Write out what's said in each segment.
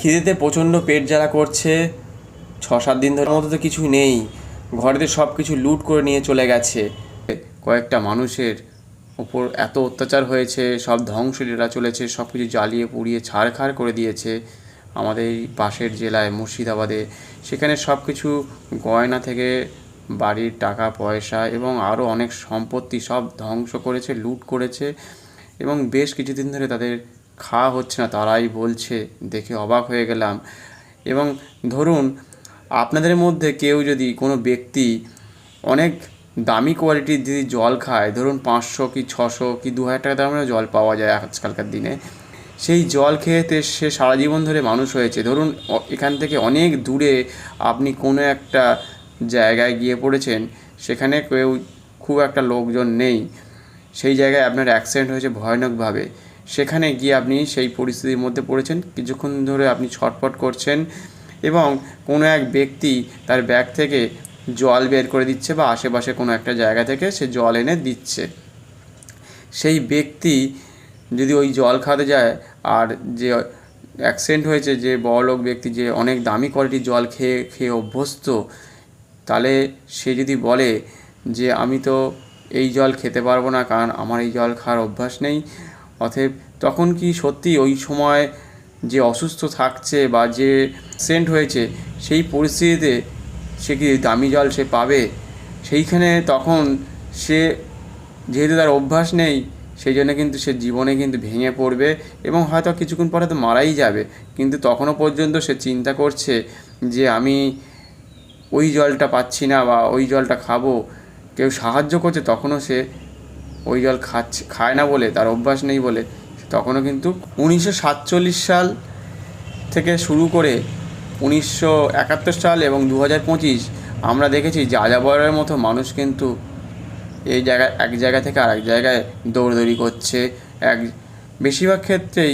খিদেতে প্রচণ্ড পেট জ্বালা করছে। 6-7 দিন ধরে মতো তো কিছু নেই, ঘরেতে সব কিছু লুট করে নিয়ে চলে গেছে। কয়েকটা মানুষের ওপর এত অত্যাচার হয়েছে, সব ধ্বংসলীলা চলেছে, সব কিছু জ্বালিয়ে পুড়িয়ে ছারখার করে দিয়েছে। আমাদের এই পাশের জেলায় মুর্শিদাবাদে সেখানে সব কিছু গয়না থেকে বাড়ির টাকা পয়সা এবং আরও অনেক সম্পত্তি সব ধ্বংস করেছে, লুট করেছে এবং বেশ কিছুদিন ধরে তাদের খাওয়া হচ্ছে না, তারাই বলছে। দেখে অবাক হয়ে গেলাম। এবং ধরুন আপনাদের মধ্যে কেউ যদি কোনো ব্যক্তি অনেক দামি কোয়ালিটির যদি জল খায়, ধরুন 500 কি 600 কি 2000 টাকা দামেরও জল পাওয়া যায় আজকালকার দিনে, সেই জল খেয়েতে সে সারা জীবন ধরে মানুষ হয়েছে। ধরুন এখান থেকে অনেক দূরে আপনি কোনো একটা জায়গায় গিয়ে পড়েছেন, সেখানে কেউ খুব একটা লোকজন নেই, সেই জায়গায় আপনার অ্যাক্সিডেন্ট হয়েছে ভয়ানকভাবে, সেখানে গিয়ে আপনি সেই পরিস্থিতির মধ্যে পড়েছেন, কিছুক্ষণ ধরে আপনি ছটফট করছেন এবং কোনো এক ব্যক্তি তার ব্যাগ থেকে জল বের করে দিচ্ছে বা আশেপাশে কোনো একটা জায়গা থেকে সে জল এনে দিচ্ছে। সেই ব্যক্তি যদি ওই জল খাওয়াতে যায়, আর যে অ্যাক্সিডেন্ট হয়েছে যে বড়লোক ব্যক্তি, যে অনেক দামি কোয়ালিটির জল খেয়ে খেয়ে অভ্যস্ত, তাহলে সে যদি বলে যে আমি তো এই জল খেতে পারবো না, কারণ আমার এই জল খাওয়ার অভ্যাস নেই, অতএব তখন কি সত্যি ওই সময় যে অসুস্থ থাকছে বা যে অ্যাক্সিডেন্ট হয়েছে সেই পরিস্থিতিতে সে কি দামি জল সে পাবে? সেইখানে তখন সে, যেহেতু তার অভ্যাস নেই, সেই জন্য কিন্তু সে জীবনে কিন্তু ভেঙে পড়বে এবং হয়তো কিছুক্ষণ পরে তো মারাই যাবে। কিন্তু তখনও পর্যন্ত সে চিন্তা করছে যে আমি ওই জলটা পাচ্ছি না বা ওই জলটা খাবো, কেউ সাহায্য করছে তখনও সে ওই জল খায় না বলে, তার অভ্যাস নেই বলে। তখনও কিন্তু 1947 সাল থেকে শুরু করে 1971 সাল এবং 2025 আমরা দেখেছি যাযাবরের মতো মানুষ কিন্তু এই জায়গায় এক জায়গা থেকে আরেক জায়গায় দৌড়দৌড়ি করছে। বেশিরভাগ ক্ষেত্রেই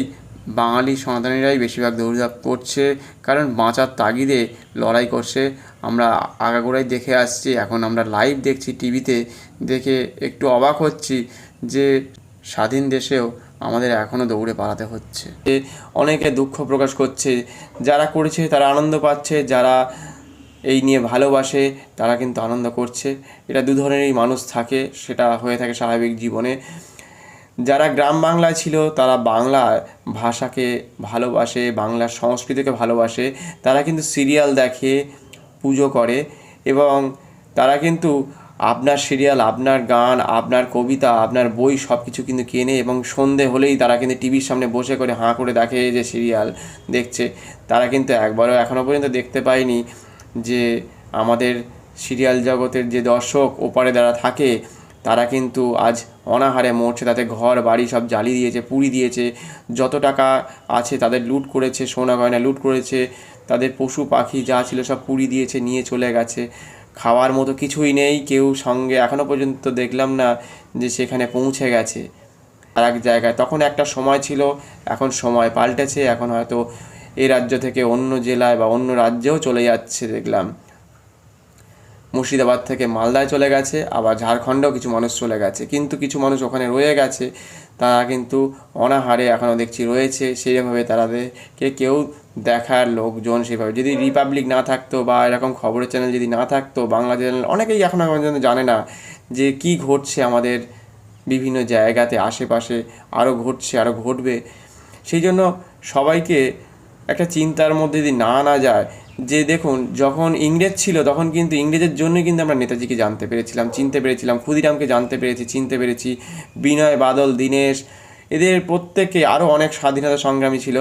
বাঙালি সনাতনীরাই বেশিরভাগ দৌড়ঝাঁপ করছে, কারণ বাঁচার তাগিদে লড়াই করছে। আমরা আগাগোড়াই দেখে আসছি, এখন আমরা লাইভ দেখছি টিভিতে, দেখে একটু অবাক হচ্ছি যে স্বাধীন দেশেও আমাদের এখনও দৌড়ে পালাতে হচ্ছে। অনেকে দুঃখ প্রকাশ করছে, যারা করেছে তারা আনন্দ পাচ্ছে, যারা এই নিয়ে ভালোবাসে তারা কিন্তু আনন্দ করছে। এটা দু ধরনেরই মানুষ থাকে, সেটা হয়ে থাকে স্বাভাবিক জীবনে। যারা গ্রাম বাংলায় ছিল তারা বাংলা ভাষাকে ভালোবাসে, বাংলার সংস্কৃতিকে ভালোবাসে, তারা কিন্তু সিরিয়াল দেখে, পুজো করে এবং তারা কিন্তু আপনার সিরিয়াল, আপনার গান, আপনার কবিতা, আপনার বই সব কিছু কিন্তু কেনে এবং সন্ধে হলেই তারা কিন্তু টিভির সামনে বসে করে হাঁ করে দেখে যে সিরিয়াল দেখছে। তারা কিন্তু একবারও এখনও পর্যন্ত দেখতে পায়নি যে আমাদের সিরিয়াল জগতের যে দর্শক ওপারে যারা থাকে তারা কিন্তু আজ অনাহারে মরছে, তাদের ঘর বাড়ি সব জ্বালিয়ে দিয়েছে, পুড়ি দিয়েছে, যত টাকা আছে তাদের লুট করেছে, সোনা গয়না লুট করেছে, তাদের পশু পাখি যা ছিল সব পুড়ি দিয়েছে, নিয়ে চলে গেছে। খাওয়ার মতো কিছুই নেই, কেউ সঙ্গে এখনও পর্যন্ত দেখলাম না যে সেখানে পৌঁছে গেছে আর এক জায়গায়। তখন একটা সময় ছিল, এখন সময় পাল্টেছে, এখন হয়তো এই রাজ্য থেকে অন্য জেলায় বা অন্য রাজ্যেও চলে যাচ্ছে। দেখলাম মুর্শিদাবাদ থেকে মালদায় চলে গেছে, আবার ঝাড়খণ্ডেও কিছু মানুষ চলে গেছে, কিন্তু কিছু মানুষ ওখানে রয়ে গেছে, তারা কিন্তু অনাহারে এখনও দেখছি রয়েছে। সেইভাবে তাদেরকে কেউ দেখার লোকজন সেভাবে, যদি রিপাবলিক না থাকতো বা এরকম খবরের চ্যানেল যদি না থাকতো, বাংলা চ্যানেল, অনেকেই এখনও পর্যন্ত জানে না যে কী ঘটছে আমাদের বিভিন্ন জায়গাতে আশেপাশে, আরও ঘটছে, আরও ঘটবে। সেই জন্য সবাইকে একটা চিন্তার মধ্যে যদি না আনা যায় যে দেখুন, যখন ইংরেজ ছিল তখন কিন্তু ইংরেজের জন্যই কিন্তু আমরা নেতাজিকে জানতে পেরেছিলাম, চিনতে পেরেছিলাম, ক্ষুদিরামকে জানতে পেরেছি, চিনতে পেরেছি, বিনয় বাদল দীনেশ, এদের প্রত্যেকে, আরও অনেক স্বাধীনতা সংগ্রামী ছিল,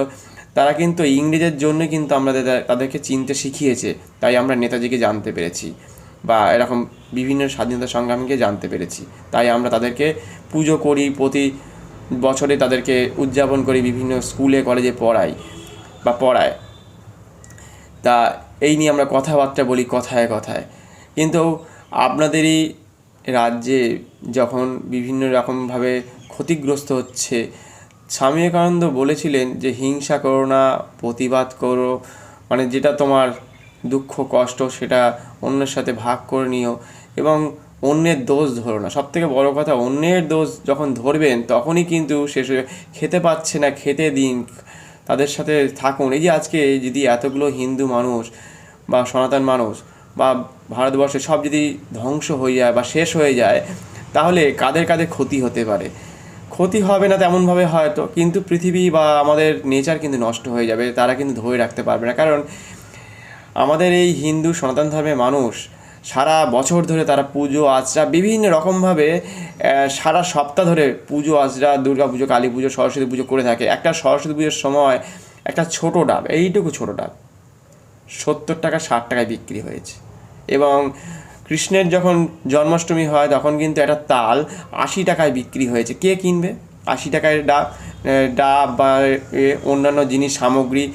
তারা কিন্তু ইংরেজের জন্যই কিন্তু আমরা তাদেরকে চিনতে শিখিয়েছে, তাই আমরা নেতাজিকে জানতে পেরেছি বা এরকম বিভিন্ন স্বাধীনতা সংগ্রামীকে জানতে পেরেছি, তাই আমরা তাদেরকে পুজো করি, প্রতি বছরে তাদেরকে উদযাপন করি, বিভিন্ন স্কুলে কলেজে পড়ায়। তা এই নিয়ে আমরা কথাবার্তা বলি কথায় কথায়। কিন্তু আপনাদেরই রাজ্যে যখন বিভিন্ন রকমভাবে ক্ষতিগ্রস্ত হচ্ছে, স্বামী বিবেকানন্দ বলেছিলেন যে হিংসা করো না, প্রতিবাদ করো, মানে যেটা তোমার দুঃখ কষ্ট সেটা অন্যের সাথে ভাগ করে নিও এবং অন্যের দোষ ধরো না। সবথেকে বড় কথা, অন্যের দোষ যখন ধরবেন তখনই কিন্তু শেষে খেতে পাচ্ছে না, খেতে দিন, তাদের সাথে থাকুন। এই যে আজকে যদি এতগুলো হিন্দু মানুষ বা সনাতন মানুষ বা ভারতবর্ষে সব যদি ধ্বংস হয়ে যায় বা শেষ হয়ে যায়, তাহলে কাদের কাদের ক্ষতি হতে পারে? ক্ষতি হবে না তেমনভাবে হয়তো, কিন্তু পৃথিবী বা আমাদের নেচার কিন্তু নষ্ট হয়ে যাবে, তারা কিন্তু ধরে রাখতে পারবে না। কারণ আমাদের এই হিন্দু সনাতন ধর্মের মানুষ সারা বছর ধরে তারা পুজো আচরা বিভিন্ন রকমভাবে সারা সপ্তাহ ধরে পুজো আচরা, দুর্গা পুজো, কালী পুজো, সরস্বতী পুজো করে থাকে। একটা সরস্বতী পুজোর সময় একটা ছোট ডাব, এইটুকু ছোট ডাব 70 টাকা 60 টাকায় বিক্রি হয়েছে। এবং কৃষ্ণের যখন জন্মাষ্টমী হয় তখন কিন্তু একটা তাল 80 টাকায় বিক্রি হয়েছে। কে কিনবে 80 টাকায় ডাব? ডাব বা অন্যান্য জিনিস সামগ্রী,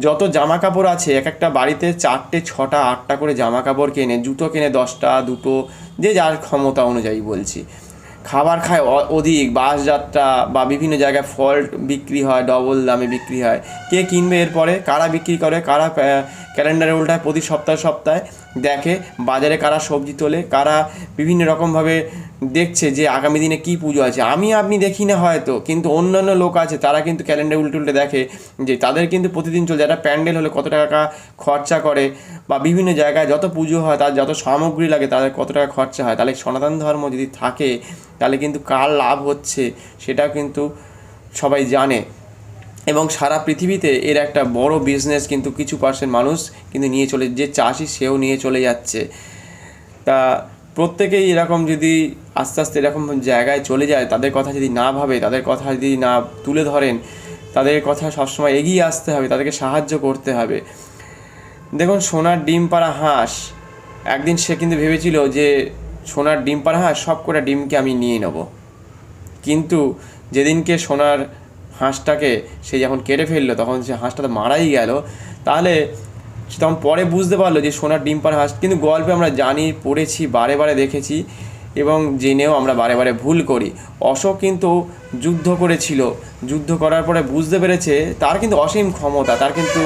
যত জামা কাপড় আছে, এক একটা বাড়িতে 4টে 6টা 8টা করে জামা কাপড় কেনে, জুতো কেনে 10টা, দুটো, যে যার ক্ষমতা অনুযায়ী বলছি। খাবার খায় অধিক, বাস যাত্রা বা বিভিন্ন জায়গায় ফল বিক্রি হয়, ডবল দামে বিক্রি হয়। কে কিনবে এরপরে? কারা বিক্রি করে? কারা ক্যালেন্ডারে উল্টায় প্রতি সপ্তাহে সপ্তাহে দেখে? বাজারে কারা সবজি তোলে? কারা বিভিন্ন রকমভাবে দেখছে যে আগামী দিনে কী পুজো আছে? আপনি দেখি না হয়তো, কিন্তু অন্যান্য লোক আছে তারা কিন্তু ক্যালেন্ডার উল্টে উল্টে দেখে যে তাদের কিন্তু প্রতিদিন চলে, যারা প্যান্ডেল হলে কত টাকা খরচা করে, বা বিভিন্ন জায়গায় যত পুজো হয় তার যত সামগ্রী লাগে তাদের কত টাকা খরচা হয়। তাহলে সনাতন ধর্ম যদি থাকে তাহলে কিন্তু কার লাভ হচ্ছে সেটাও কিন্তু সবাই জানে। এবং সারা পৃথিবীতে এর একটা বড় বিজনেস কিন্তু কিছু পার্সেন্ট মানুষ কিন্তু নিয়ে চলে, যে চাষি সেও নিয়ে চলে যাচ্ছে। তা প্রত্যেকেই এরকম যদি আস্তে আস্তে এরকম জায়গায় চলে যায়, তাদের কথা যদি না ভাবে, তাদের কথা যদি না তুলে ধরেন, তাদের কথা সবসময় এগিয়ে আসতে হবে, তাদেরকে সাহায্য করতে হবে। দেখুন, সোনার ডিম পাড়া হাঁস, একদিন সে কিন্তু ভেবেছিল যে সোনার ডিম পাড়া হাঁস সব কটা ডিমকে আমি নিয়ে নেব, কিন্তু যেদিনকে সোনার হাঁসটাকে সে যখন কেটে ফেললো তখন সে হাঁসটা তো মারাই গেল। তাহলে সে তখন পরে বুঝতে পারলো যে সোনার ডিম পাড়া হাঁস। কিন্তু গল্পে আমরা জানি, পড়েছি, বারে বারে দেখেছি এবং জেনেও আমরা বারে বারে ভুল করি। অশোক কিন্তু যুদ্ধ করেছিল, যুদ্ধ করার পরে বুঝতে পেরেছে তার কিন্তু অসীম ক্ষমতা, তার কিন্তু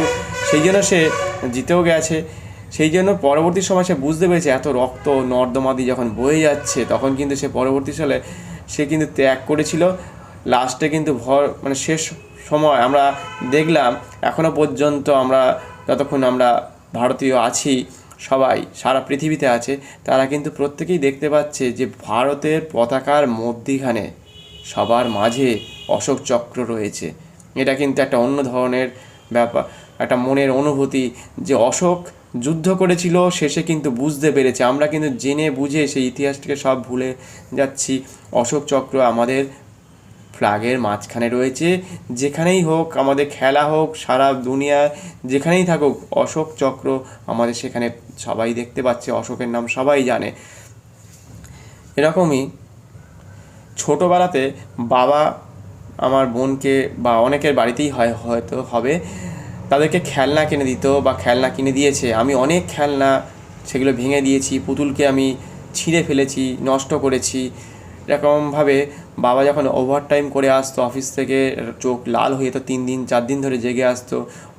সেই জন্য সে জিতেও গেছে। সেই জন্য পরবর্তী সময় সে বুঝতে পেরেছে এত রক্ত নর্দমাদি যখন বয়ে যাচ্ছে, তখন কিন্তু সে পরবর্তী সালে সে কিন্তু ত্যাগ করেছিল। লাস্টে কিন্তু শেষ সময় আমরা দেখলাম, এখনও পর্যন্ত আমরা যতক্ষণ আমরা ভারতীয় আছি, সবাই সারা পৃথিবীতে আছে, তারা কিন্তু প্রত্যেকেই দেখতে পাচ্ছে যে ভারতের পতাকার মধ্যিখানে সবার মাঝে অশোক চক্র রয়েছে। এটা কিন্তু একটা অন্য ধরনের ব্যাপার, একটা মনের অনুভূতি যে অশোক যুদ্ধ করেছিল, শেষে কিন্তু বুঝতে পেরেছে। আমরা কিন্তু জেনে বুঝে সেই ইতিহাসটাকে সব ভুলে যাচ্ছি। অশোক চক্র আমাদের ফ্ল্যাগের মাঝখানে রয়েছে। যেখানেই হোক, আমাদের খেলা হোক, সারা দুনিয়া যেখানেই থাকুক, অশোক চক্র আমাদের সেখানে সবাই দেখতে পাচ্ছে, অশোকের নাম সবাই জানে। এরকমই ছোটোবেলাতে বাবা আমার বোনকে, বা অনেকের বাড়িতেই হয়তো হবে, তাদেরকে খেলনা কিনে দিত বা খেলনা কিনে দিয়েছে। আমি অনেক খেলনা সেগুলো ভেঙে দিয়েছি, পুতুলকে আমি ছিঁড়ে ফেলেছি, নষ্ট করেছি। এরকমভাবে বাবা যখন ওভারটাইম করে আসতো অফিস থেকে, চোখ লাল হয়ে যেত, 3 দিন 4 দিন ধরে জেগে আসতো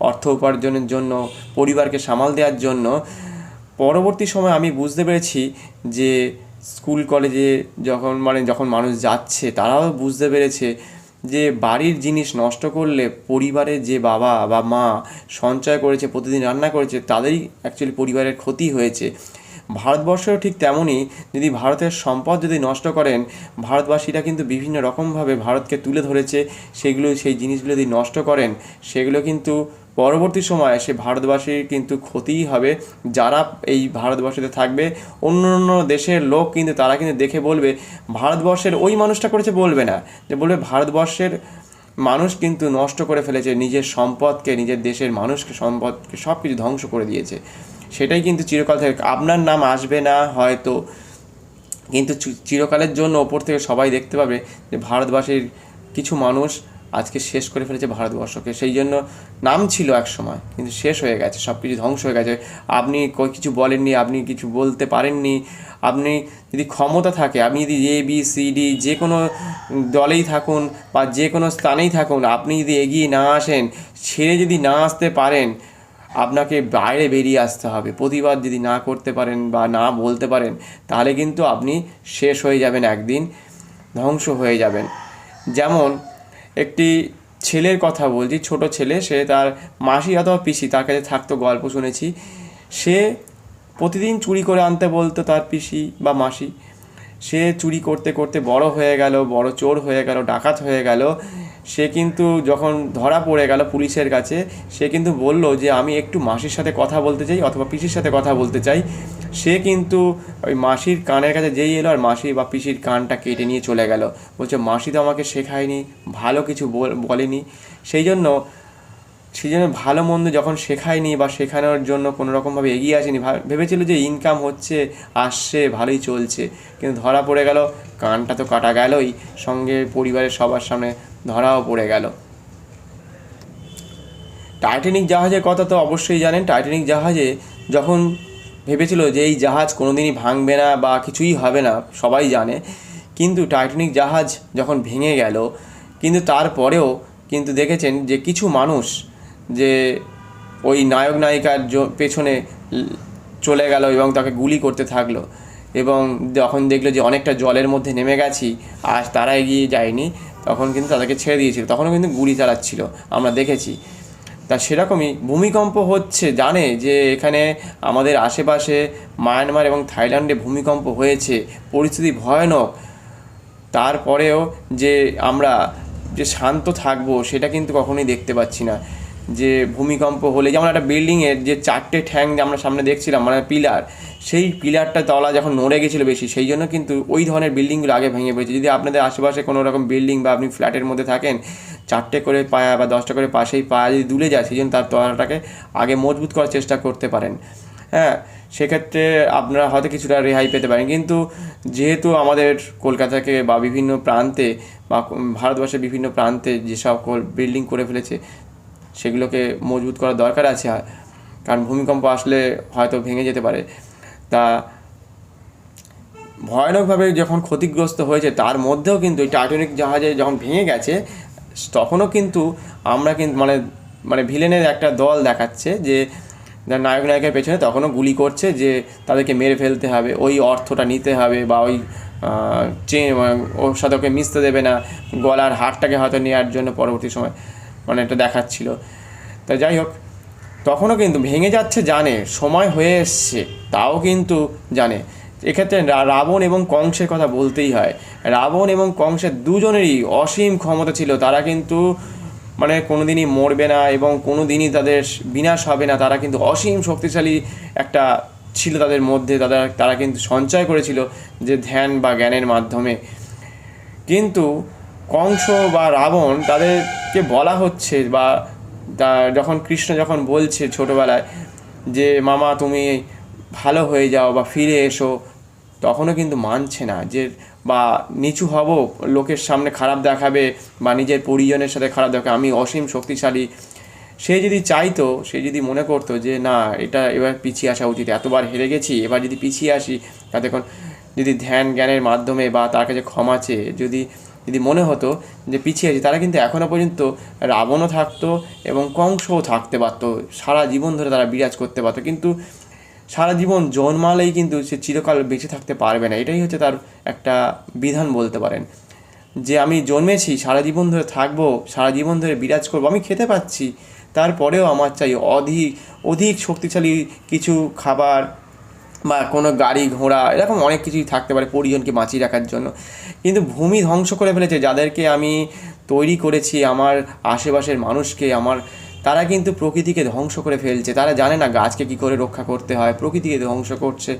অর্থ উপার্জনের জন্য, পরিবারকে সামাল দেওয়ার জন্য। পরবর্তী সময় আমি বুঝতে পেরেছি যে স্কুল কলেজে যখন মানুষ যাচ্ছে, তারাও বুঝতে পেরেছে যে বাড়ির জিনিস নষ্ট করলে পরিবারের যে বাবা বা মা সঞ্চয় করেছে, প্রতিদিন রান্না করেছে, তাদেরই অ্যাকচুয়ালি পরিবারের ক্ষতি হয়েছে। ভারতবর্ষেও ঠিক তেমনই, যদি ভারতের সম্পদ যদি নষ্ট করেন, ভারতবাসীরা কিন্তু বিভিন্ন রকমভাবে ভারতকে তুলে ধরেছে, সেই জিনিসগুলো যদি নষ্ট করেন, সেগুলো কিন্তু পরবর্তী সময়ে সে ভারতবাসীর কিন্তু ক্ষতিই হবে। যারা এই ভারতবর্ষেতে থাকবে, অন্য অন্য দেশের লোক কিন্তু তারা কিন্তু দেখে বলবে ভারতবর্ষের ওই মানুষটা করেছে, বলবে না, যে বলবে ভারতবর্ষের মানুষ কিন্তু নষ্ট করে ফেলেছে নিজের সম্পদকে, নিজের দেশের মানুষকে, সম্পদকে সব কিছু ধ্বংস করে দিয়েছে। সেটাই কিন্তু চিরকাল থেকে, আপনার নাম আসবে না হয়তো, কিন্তু চিরকালের জন্য ওপর থেকে সবাই দেখতে পাবে যে ভারতবাসীর কিছু মানুষ আজকে শেষ করে ফেলেছে ভারতবর্ষকে। সেই জন্য নাম ছিল এক সময়, কিন্তু শেষ হয়ে গেছে, সব কিছু ধ্বংস হয়ে গেছে। আপনি কিছু বলেননি, আপনি কিছু বলতে পারেননি, আপনি যদি ক্ষমতা থাকে, আপনি যদি ABCD যে কোনো দলেই থাকুন বা যে কোনো স্থানেই থাকুন, আপনি যদি এগিয়ে না আসেন, ছেড়ে যদি না আসতে পারেন, আপনাকে বাইরে বেরিয়ে আসতে হবে। প্রতিবাদ যদি না করতে পারেন বা না বলতে পারেন, তাহলে কিন্তু আপনি শেষ হয়ে যাবেন, একদিন ধ্বংস হয়ে যাবেন। যেমন একটি ছেলের কথা বলছি, ছোট ছেলে, সে তার মাসি অথবা পিসি তার কাছে থাকতো, গল্প শুনেছি। সে প্রতিদিন চুরি করে আনতে বলতো তার পিসি বা মাসি। সে চুরি করতে করতে বড় হয়ে গেল, বড় চোর হয়ে গেল, ডাকাত হয়ে গেল। সে কিন্তু যখন ধরা পড়ে গেল পুলিশের কাছে, সে কিন্তু বলল যে আমি একটু মাসির সাথে কথা বলতে চাই অথবা পিসির সাথে কথা বলতে চাই। সে কিন্তু ওই মাসির কানের কাছে যেই এলো, আর মাসি বা পিসির কানটা কেটে নিয়ে চলে গেল। বলছে মাসি তো আমাকে শেখায়নি, ভালো কিছু বলেনি। সেই জন্য ভালো মন্দ যখন শেখায়নি বা শেখানোর জন্য কোনো রকমভাবে এগিয়ে আসেনি, ভেবেছিল যে ইনকাম হচ্ছে, আসছে, ভালোই চলছে, কিন্তু ধরা পড়ে গেল। কানটা তো কাটা গেলই, সঙ্গে পরিবারের সবার সামনে ধরাও পড়ে গেল। টাইটানিক জাহাজের কথা তো অবশ্যই জানেন। টাইটানিক জাহাজে যখন ভেবেছিল যে এই জাহাজ কোনোদিনই ভাঙবে না বা কিছুই হবে না, সবাই জানে, কিন্তু টাইটানিক জাহাজ যখন ভেঙে গেল, কিন্তু তারপরেও কিন্তু দেখেছেন যে কিছু মানুষ যে ওই নায়ক নায়িকার পেছনে চলে গেল এবং তাকে গুলি করতে থাকলো, এবং যখন দেখলো যে অনেকটা জলের মধ্যে নেমে গেছি আর তারা এগিয়ে যায়নি, তখন কিন্তু তাদেরকে ছেড়ে দিয়েছিল, তখনও কিন্তু গুলি চালাচ্ছিল, আমরা দেখেছি। তা সেরকমই ভূমিকম্প হচ্ছে, জানে যে এখানে আমাদের আশেপাশে মায়ানমার এবং থাইল্যান্ডে ভূমিকম্প হয়েছে, পরিস্থিতি ভয়ানক। তারপরেও যে আমরা যে শান্ত থাকবো সেটা কিন্তু কখনোই দেখতে পাচ্ছি না। যে ভূমিকম্প হলে যেমন একটা বিল্ডিংয়ের যে 4টে ঠ্যাং আমরা সামনে দেখছিলাম, মানে পিলার, সেই পিলারটা তলা যখন নড়ে গেছিলো বেশি, সেই জন্য কিন্তু ওই ধরনের বিল্ডিংগুলো আগে ভেঙে পড়েছে। যদি আপনাদের আশেপাশে কোনো রকম বিল্ডিং বা আপনি ফ্ল্যাটের মধ্যে থাকেন, 4টে করে পায়া বা 10টা করে পাশেই পায়া যদি দুলে যায়, সেই জন্য তার তলাটাকে আগে মজবুত করার চেষ্টা করতে পারেন। হ্যাঁ, সেক্ষেত্রে আপনারা হয়তো কিছুটা রেহাই পেতে পারেন। কিন্তু যেহেতু আমাদের কলকাতাকে বা বিভিন্ন প্রান্তে বা ভারতবর্ষের বিভিন্ন প্রান্তে যে সকল বিল্ডিং করে ফেলেছে, সেগুলোকে মজবুত করার দরকার আছে, কারণ ভূমিকম্প আসলে হয়তো ভেঙে যেতে পারে। তা ভয়ানকভাবে যখন ক্ষতিগ্রস্ত হয়েছে, তার মধ্যেও কিন্তু এই টাইটানিক জাহাজে যখন ভেঙে গেছে, তখনও কিন্তু আমরা কিন্তু মানে ভিলেনের একটা দল দেখাচ্ছে যে নায়ক নায়কের পেছনে তখনও গুলি করছে, যে তাদেরকে মেরে ফেলতে হবে, ওই অর্থটা নিতে হবে, বা ওই ওর সাথে ওকে মিশতে দেবে না, গলার হারটাকে হয়তো নেওয়ার জন্য পরবর্তী সময় মানে এটা দেখাচ্ছিল। তা যাই হোক, তখনও কিন্তু ভেঙে যাচ্ছে, জানে সময় হয়ে এসছে, তাও কিন্তু জানে। এক্ষেত্রে রাবণ এবং কংসের কথা বলতেই হয়। রাবণ এবং কংসের দুজনেরই অসীম ক্ষমতা ছিল, তারা কিন্তু মানে কোনো দিনই মরবে না এবং কোনো দিনই তাদের বিনাশ হবে না। তারা কিন্তু অসীম শক্তিশালী একটা ছিল তাদের মধ্যে, তারা কিন্তু সঞ্চয় করেছিল যে ধ্যান বা জ্ঞানের মাধ্যমে। কিন্তু কংস বা রাবণ, তাদেরকে বলা হচ্ছে বা যখন কৃষ্ণ যখন বলছে ছোটোবেলায় যে মামা তুমি ভালো হয়ে যাও বা ফিরে এসো, তখনও কিন্তু মানছে না, যে বা নিচু হব, লোকের সামনে খারাপ দেখাবে বা নিজের পরিজনের সাথে খারাপ দেখাবে, আমি অসীম শক্তিশালী। সে যদি চাইতো, সে যদি মনে করতো যে না, এটা এবার পিছিয়ে আসা উচিত, এতবার হেরে গেছি, এবার যদি পিছিয়ে আসি, তাতে যদি ধ্যান জ্ঞানের মাধ্যমে বা তার কাছে ক্ষমা চেয়ে যদি মনে হতো যে পিছিয়ে আছি, তারা কিন্তু এখনও পর্যন্ত রাবণও থাকতো এবং কংসও থাকতে পারতো, সারা জীবন ধরে তারা বিরাজ করতে পারতো। কিন্তু সারা জীবন জন্মালেই কিন্তু সে চিরকাল বেঁচে থাকতে পারবে না, এটাই হচ্ছে তার একটা বিধান বলতে পারেন। যে আমি জন্মেছি, সারা জীবন ধরে থাকবো, সারা জীবন ধরে বিরাজ করবো, আমি খেতে পাচ্ছি, তারপরেও আমার চাই অধিক শক্তিশালী কিছু খাবার বা কোনো গাড়ি ঘোড়া, এরকম অনেক কিছুই থাকতে পারে পরিজনকে বাঁচিয়ে রাখার জন্য। কিন্তু ভূমি ধ্বংস করে ফেলেছে যাদেরকে আমি তৈরি করেছি, আমার আশেপাশের মানুষকে, তারা কিন্তু প্রকৃতিকে ধ্বংস করে ফেলছে। তারা জানে না গাছকে কী করে রক্ষা করতে হয়, প্রকৃতিকে ধ্বংস করছে।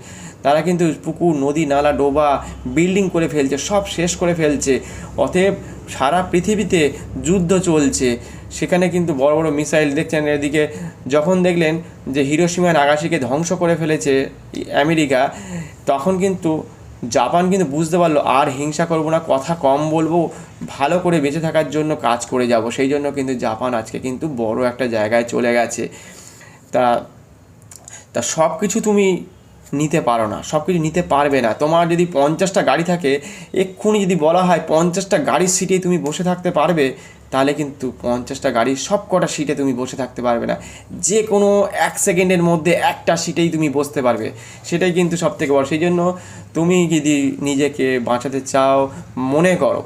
তারা কিন্তু পুকুর, নদী, নালা, ডোবা, বিল্ডিং করে ফেলছে, সব শেষ করে ফেলছে। অতএব সারা পৃথিবীতে যুদ্ধ চলছে, সেখানে কিন্তু বড় বড় মিসাইল দেখছেন। এদিকে যখন দেখলেন যে হিরোশিমা নাগাসাকিকে ধ্বংস করে ফেলেছে আমেরিকা, তখন কিন্তু জাপান কিন্তু বুঝতে পারলো আর হিংসা করবো না, কথা কম বলবো, ভালো করে বেঁচে থাকার জন্য কাজ করে যাব। সেই জন্য কিন্তু জাপান আজকে কিন্তু বড় একটা জায়গায় চলে গেছে। তা সব কিছু তুমি নিতে পারো না, সব কিছু নিতে পারবে না। তোমার যদি 50টা গাড়ি থাকে, এক্ষুনি যদি বলা হয় 50টা গাড়ির সিটেই তুমি বসে থাকতে পারবে, তাহলে কিন্তু 50টা গাড়ির সব কটা সিটে তুমি বসে থাকতে পারবে না। যে কোনো 1 সেকেন্ডের মধ্যে একটা সিটেই তুমি বসতে পারবে, সেটাই কিন্তু সবথেকে বড়। সেই জন্য তুমি যদি নিজেকে বাঁচাতে চাও, মনে করো,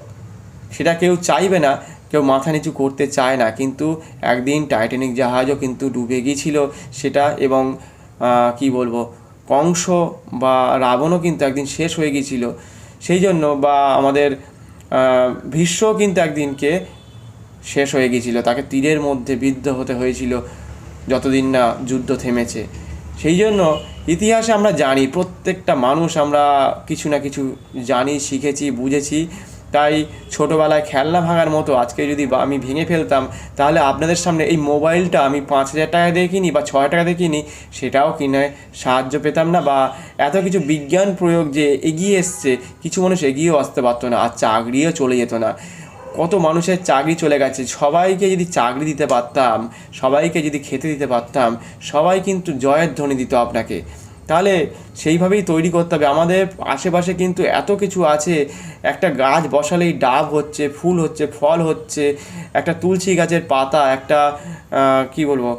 সেটা কেউ চাইবে না, কেউ মাথা নিচু করতে চায় না, কিন্তু একদিন টাইটানিক জাহাজও কিন্তু ডুবে গিয়েছিল সেটা, এবং কি বলবো, কংস বা রাবণও কিন্তু একদিন শেষ হয়ে গিয়েছিল। সেই জন্য বা আমাদের ভীষ্ম কিন্তু একদিনকে শেষ হয়ে গিয়েছিল, তাকে তীরের মধ্যে বিদ্ধ হতে হয়েছিল যতদিন না যুদ্ধ থেমেছে। সেই জন্য ইতিহাসে আমরা জানি, প্রত্যেকটা মানুষ আমরা কিছু না কিছু জানি, শিখেছি, বুঝেছি। তাই ছোটোবেলায় খেলনা ভাঙার মতো আজকে যদি আমি ভেঙে ফেলতাম, তাহলে আপনাদের সামনে এই মোবাইলটা আমি 5,000 টাকা দিয়ে কিনি বা 6 টাকা দিয়ে কিনি, সেটাও কিনে সাহায্য পেতাম না, বা এত কিছু বিজ্ঞান প্রয়োগ যে এগিয়ে এসছে, কিছু মানুষ এগিয়েও আসতে পারতো না, আর চাকরিও চলে যেত না। কত মানুষের চাকরি চলে গেছে। সবাইকে যদি চাকরি দিতে পারতাম, সবাইকে যদি খেতে দিতে পারতাম, সবাই কিন্তু জয়ের ধ্বনি দিত আপনাকে। তাহলে সেইভাবেই তৈরি করতে হবে। আমাদের আশেপাশে কিন্তু এত কিছু আছে, একটা গাছ বসালেই ডাব হচ্ছে, ফুল হচ্ছে, ফল হচ্ছে, একটা তুলসী গাছের পাতা, একটা কি বলবো,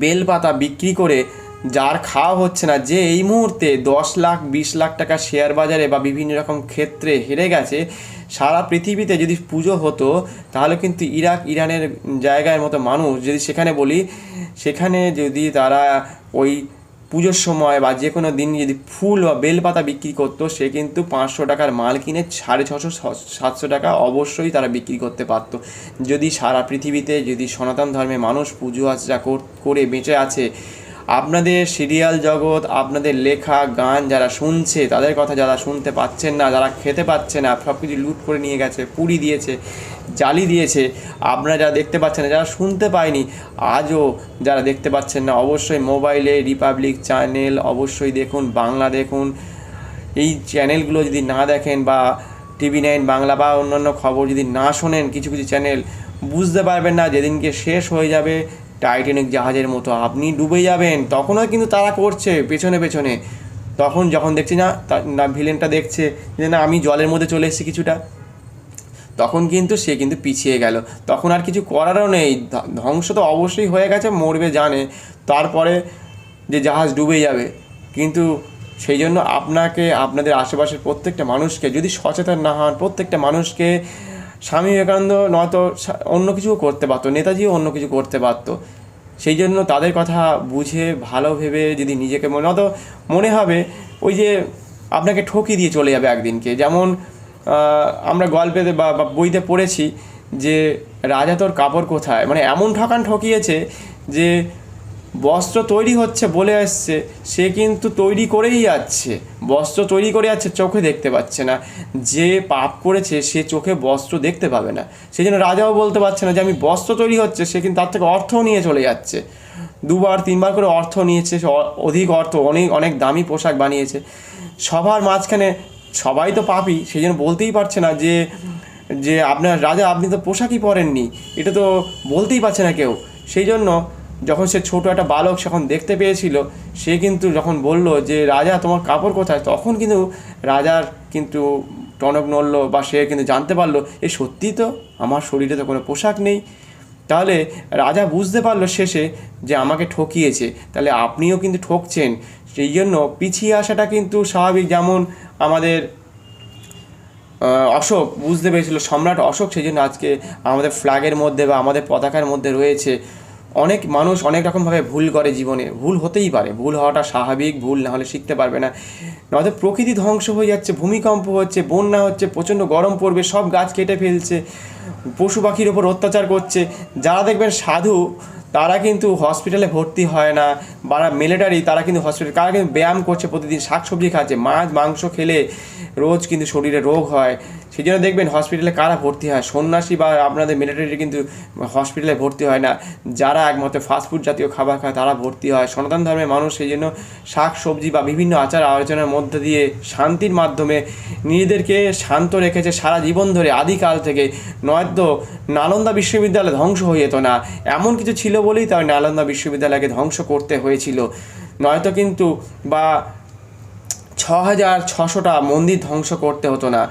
বেল পাতা বিক্রি করে যার খাওয়া হচ্ছে না, যে এই মুহূর্তে 10 লাখ 20 লাখ টাকা শেয়ার বাজারে বা বিভিন্ন রকম ক্ষেত্রে হেরে গেছে, সারা পৃথিবীতে যদি পুজো হতো তাহলে কিন্তু ইরানের জায়গার মতো মানুষ, যদি সেখানে বলি, সেখানে যদি তারা ওই পুজোর সময় বা যে কোনো দিন যদি ফুল বা বেলপাতা বিক্রি করতো, সে কিন্তু 500 টাকার মাল কিনে 650-700 টাকা অবশ্যই তারা বিক্রি করতে পারতো। যদি সারা পৃথিবীতে যদি সনাতন ধর্মে মানুষ পুজো আর্চা করে বেঁচে আছে, আপনাদের সিরিয়াল জগৎ, আপনাদের লেখা গান যারা শুনছে, তাদের কথা যারা শুনতে পাচ্ছেন না, যারা খেতে পাচ্ছে না, সব কিছু লুট করে নিয়ে গেছে, পুড়ি দিয়েছে, জালি দিয়েছে, আপনারা যারা দেখতে পাচ্ছেন না, যারা শুনতে পায়নি, আজও যারা দেখতে পাচ্ছেন না, অবশ্যই মোবাইলে রিপাবলিক চ্যানেল অবশ্যই দেখুন, বাংলা দেখুন। এই চ্যানেলগুলো যদি না দেখেন বা TV9 বাংলা বা অন্যান্য খবর যদি না শোনেন, কিছু কিছু চ্যানেল, বুঝতে পারবেন না যেদিনকে শেষ হয়ে যাবে টাইটানিক জাহাজের মতো আপনি ডুবে যাবেন। তখনও কিন্তু তারা করছে পেছনে পেছনে, তখন যখন দেখছি না ভিলেনটা দেখছে যে না আমি জলের মধ্যে চলে এসেছি কিছুটা, তখন কিন্তু সে কিন্তু পিছিয়ে গেল, তখন আর কিছু করারও নেই, ধ্বংস তো অবশ্যই হয়ে গেছে, মরবে জানে, তারপরে যে জাহাজ ডুবে যাবে। কিন্তু সেই জন্য আপনাকে, আপনাদের আশেপাশের প্রত্যেকটা মানুষকে, যদি সচেতন না হন, প্রত্যেকটা মানুষকে, স্বামী বিবেকানন্দ নয়তো অন্য কিছু করতে পারতো, নেতাজিও অন্য কিছু করতে পারতো। সেই জন্য তাদের কথা বুঝে ভালো ভেবে যদি নিজেকে নয়তো মনে হবে ওই যে আপনাকে ঠকিয়ে দিয়ে চলে যাবে একদিনকে। যেমন আমরা গল্পেতে বা বইতে পড়েছি যে রাজা তোর কাপড় কোথায়, মানে এমন ঠকিয়েছে যে বস্ত্র তৈরি হচ্ছে বলে আসছে, সে কিন্তু তৈরি করেই যাচ্ছে, বস্ত্র তৈরি করে যাচ্ছে, চোখে দেখতে পাচ্ছে না। যে পাপ করেছে সে চোখে বস্ত্র দেখতে পাবে না, সেই জন্য রাজাও বলতে পারছে না যে আমি বস্ত্র তৈরি হচ্ছে, সে কিন্তু তার থেকে অর্থও নিয়ে চলে যাচ্ছে, 2-3 বার করে অর্থ নিয়েছে, অধিক অর্থ, অনেক অনেক দামি পোশাক বানিয়েছে। সবার মাঝখানে সবাই তো পাপী, সেই জন্য বলতেই পারছে না যে যে আপনার রাজা আপনি তো পোশাকই পরেননি, এটা তো বলতেই পারছে না কেউ। সেই জন্য যখন সে ছোটো একটা বালক যখন দেখতে পেয়েছিল, সে কিন্তু যখন বলল যে রাজা তোমার কাপড় কোথায়, তখন কিন্তু রাজার কিন্তু টনক নড়ল, বা সে কিন্তু জানতে পারলো এ সত্যিই তো আমার শরীরে তো কোনো পোশাক নেই। তাহলে রাজা বুঝতে পারলো শেষে যে আমাকে ঠকিয়েছে, তাহলে আপনিও কিন্তু ঠকছেন। সেই জন্য পিছিয়ে আসাটা কিন্তু স্বাভাবিক। যেমন আমাদের অশোক বুঝতে পেরেছিল, সম্রাট অশোক, সেই জন্য আজকে আমাদের ফ্ল্যাগের মধ্যে বা আমাদের পতাকার মধ্যে রয়েছে। অনেক মানুষ অনেক রকমভাবে ভুল করে জীবনে, ভুল হতেই পারে, ভুল হওয়াটা স্বাভাবিক, ভুল না হলে শিখতে পারবে না। নয়তো প্রকৃতি ধ্বংস হয়ে যাচ্ছে, ভূমিকম্প হচ্ছে, বন্যা হচ্ছে, প্রচণ্ড গরম পড়বে, সব গাছ কেটে ফেলছে, পশু পাখির ওপর অত্যাচার করছে। যারা দেখবেন সাধু, তারা কিন্তু হসপিটালে ভর্তি হয় না, বা মিলিটারি, তারা কিন্তু তারা কিন্তু ব্যায়াম করছে, প্রতিদিন শাকসবজি খাচ্ছে, মাছ মাংস খেলে রোজ কিন্তু শরীরে রোগ হয়। সেই জন্য দেখবেন হসপিটালে কারা ভর্তি হয়, সন্ন্যাসী বা আপনাদের মিলিটারি কিন্তু হসপিটালে ভর্তি হয় না। যারা একমাত্র ফাস্টফুড জাতীয় খাবার খায় তারা ভর্তি হয়। সনাতন ধর্মের মানুষ সেই জন্য শাক সবজি বা বিভিন্ন আচার আলোচনার মধ্যে দিয়ে শান্তির মাধ্যমে নিজেদেরকে শান্ত রেখেছে সারা জীবন ধরে, আদিকাল থেকে। নয়তো নালন্দা বিশ্ববিদ্যালয় ধ্বংস হয়ে যেত না, এমন কিছু ছিল বলেই তাই নালন্দা বিশ্ববিদ্যালয়কে ধ্বংস করতে হয়েছিল। নয়তো কিন্তু বা 6,600টা মন্দির ধ্বংস করতে হতো না।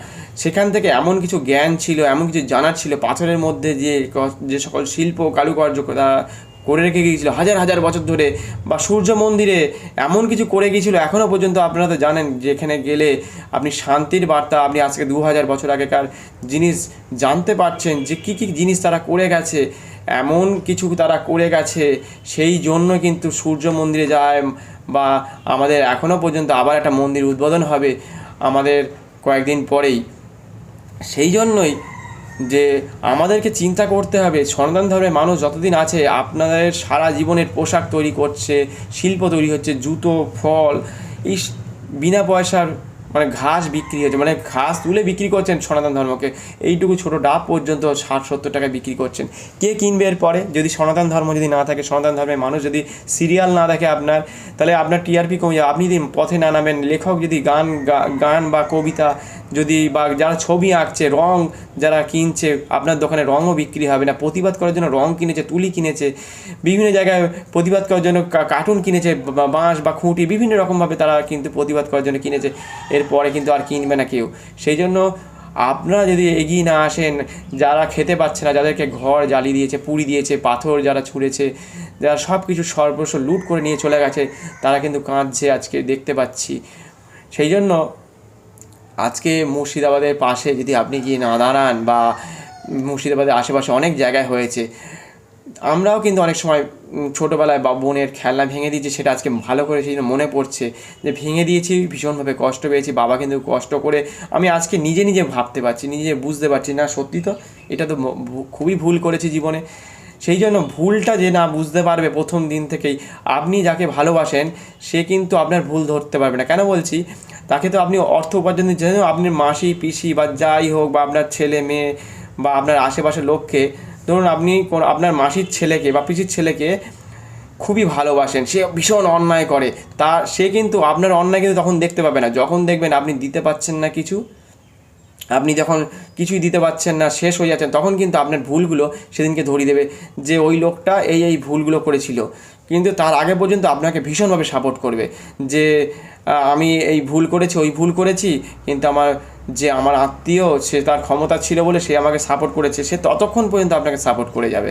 সেখান থেকে এমন কিছু জ্ঞান ছিল, এমন কিছু জানার ছিল, পাথরের মধ্যে যে সকল শিল্প কারুকার্য তারা করে রেখে গিয়েছিল হাজার হাজার বছর ধরে, বা সূর্য মন্দিরে এমন কিছু করে গিয়েছিল এখনও পর্যন্ত আপনারা তো জানেন, যেখানে গেলে আপনি শান্তির বার্তা, আপনি আজকে 2000 বছর আগেকার জিনিস জানতে পারছেন যে কী কী জিনিস তারা করে গেছে, এমন কিছু তারা করে গেছে। সেই জন্য কিন্তু সূর্য মন্দিরে যায়, বা আমাদের এখনও পর্যন্ত আবার একটা মন্দির উদ্বোধন হবে আমাদের কয়েকদিন পরেই। সেই জন্যই যে আমাদেরকে চিন্তা করতে হবে, সনাতন ধর্মের মানুষ যতদিন আছে আপনাদের সারা জীবনের পোশাক তৈরি করছে, শিল্প তৈরি হচ্ছে, জুতো, ফল, এই বিনা পয়সার মানে ঘাস বিক্রি হচ্ছে, মানে ঘাস তুলে বিক্রি করছেন সনাতন ধর্মকে, এইটুকু ছোটো ডাব পর্যন্ত 60-70 টাকায় বিক্রি করছেন। কে কিনবে এর পরে? যদি সনাতন ধর্ম যদি না থাকে, সনাতন ধর্মের মানুষ যদি সিরিয়াল না দেখে আপনার, তাহলে আপনার টিআরপি কমে যাবে। আপনি যদি পথে না নামেন, লেখক যদি গান বা কবিতা যদি, বা যারা ছবি আঁকছে, রং যারা কিনছে, আপনার দোকানে রঙও বিক্রি হবে না। প্রতিবাদ করার জন্য রং কিনেছে, তুলি কিনেছে, বিভিন্ন জায়গায় প্রতিবাদ করার জন্য কার্টুন কিনেছে, বাঁশ বা খুঁটি, বিভিন্ন রকমভাবে তারা কিন্তু প্রতিবাদ করার জন্য কিনেছে। এরপরে কিন্তু আর কিনবে না কেউ। সেই জন্য আপনারা যদি এগিয়ে না আসেন, যারা খেতে পাচ্ছে না, যাদেরকে ঘর জ্বালিয়ে দিয়েছে, পুড়ি দিয়েছে, পাথর যারা ছুঁড়েছে, যারা সব কিছু সর্বস্ব লুট করে নিয়ে চলে গেছে, তারা কিন্তু কাঁদছে আজকে দেখতে পাচ্ছি। সেই জন্য আজকে মুর্শিদাবাদের পাশে যদি আপনি গিয়ে না দাঁড়ান, বা মুর্শিদাবাদের আশেপাশে অনেক জায়গায় হয়েছে, আমরাও কিন্তু অনেক সময় ছোটোবেলায় বা বোনের খেলনা ভেঙে দিয়েছি, সেটা আজকে ভালো করে সেই জন্য মনে পড়ছে যে ভেঙে দিয়েছি, ভীষণভাবে কষ্ট পেয়েছি, বাবা কিন্তু কষ্ট করে, আমি আজকে নিজে নিজে ভাবতে পারছি, নিজে বুঝতে পারছি না সত্যি তো এটা তো খুবই ভুল করেছি জীবনে। সেই জন্য ভুলটা যে না বুঝতে পারবে প্রথম দিন থেকেই, আপনি যাকে ভালোবাসেন সে কিন্তু আপনার ভুল ধরতে পারবে না। কেন বলছি? তাকে তো আপনি অর্থ উপার্জনের জন্য আপনি মাসি পিসি বা যাই হোক, বা আপনার ছেলে মেয়ে বা আপনার আশেপাশের লোককে, ধরুন আপনি আপনার মাসির ছেলেকে বা পিসির ছেলেকে খুবই ভালোবাসেন, সে ভীষণ অন্যায় করে, সে কিন্তু আপনার অন্যায় কিন্তু তখন দেখতে পাবে না। যখন দেখবেন আপনি দিতে পারছেন না কিছু, আপনি যখন কিছুই দিতে পারছেন না, শেষ হয়ে যাচ্ছেন, তখন কিন্তু আপনার ভুলগুলো সেদিনকে ধরিয়ে দেবে যে ওই লোকটা এই ভুলগুলো করেছিল। কিন্তু তার আগে পর্যন্ত আপনাকে ভীষণভাবে সাপোর্ট করবে যে আমি এই ভুল করেছি, ওই ভুল করেছি, কিন্তু আমার আত্মীয়, সে তার ক্ষমতা ছিল বলে সে আমাকে সাপোর্ট করেছে, সে ততক্ষণ পর্যন্ত আপনাকে সাপোর্ট করে যাবে।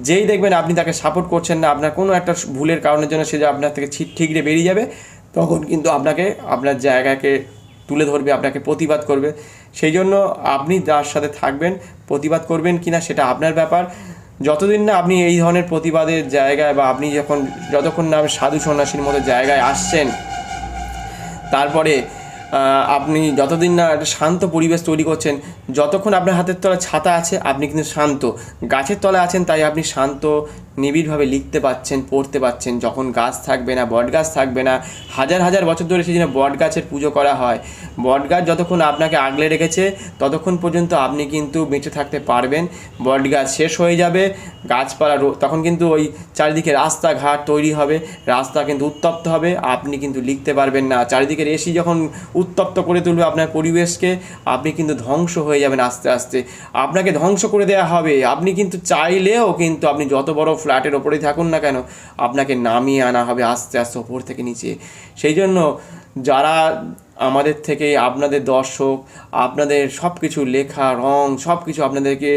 যেই দেখবেন আপনি তাকে সাপোর্ট করছেন না, আপনার কোনো একটা ভুলের কারণের জন্য সে যে আপনার থেকে ঠিকরে বেরিয়ে যাবে, তখন কিন্তু আপনাকে আপনার জায়গাকে তুলে ধরবে, আপনাকে প্রতিবাদ করবে। সেই জন্য আপনি যার সাথে থাকবেন, প্রতিবাদ করবেন কি না সেটা আপনার ব্যাপার। যতদিন না আপনি এই ধরনের প্রতিবাদের জায়গায়, বা আপনি যতক্ষণ না সাধু সন্ন্যাসীর মতো জায়গায় আসছেন, তারপরে আপনি যতদিন না একটা শান্ত পরিবেশ তৈরি করছেন, যতক্ষণ আপনার হাতের তলায় ছাতা আছে আপনি কিন্তু শান্ত, গাছের তলায় আছেন তাই আপনি শান্ত নিবিড়ভাবে লিখতে পাচ্ছেন, পড়তে পাচ্ছেন। যখন গাছ থাকবে না, বট গাছ থাকবে না, হাজার হাজার বছর ধরে সেই জন্য বট গাছের পুজো করা হয়। বট গাছ যতক্ষণ আপনাকে আগলে রেখেছে ততক্ষণ পর্যন্ত আপনি কিন্তু বেঁচে থাকতে পারবেন। বট গাছ শেষ হয়ে যাবে, গাছপালা তখন কিন্তু ওই চারিদিকে রাস্তাঘাট তৈরি হবে, রাস্তা কিন্তু উত্তপ্ত হবে, আপনি কিন্তু লিখতে পারবেন না। চারিদিকের এসি যখন উত্তপ্ত করে তুলবে আপনার পরিবেশকে, আপনি কিন্তু ধ্বংস হয়ে যাবেন আস্তে আস্তে, আপনাকে ধ্বংস করে দেওয়া হবে। আপনি কিন্তু চাইলেও কিন্তু আপনি যত বড় ফ্ল্যাটের ওপরেই থাকুন না কেন, আপনাকে নামিয়ে আনা হবে আস্তে আস্তে ওপর থেকে নিচে। সেই জন্য যারা আমাদের থেকে, আপনাদের দর্শক, আপনাদের সব কিছু লেখা, রং, সব কিছু আপনাদেরকে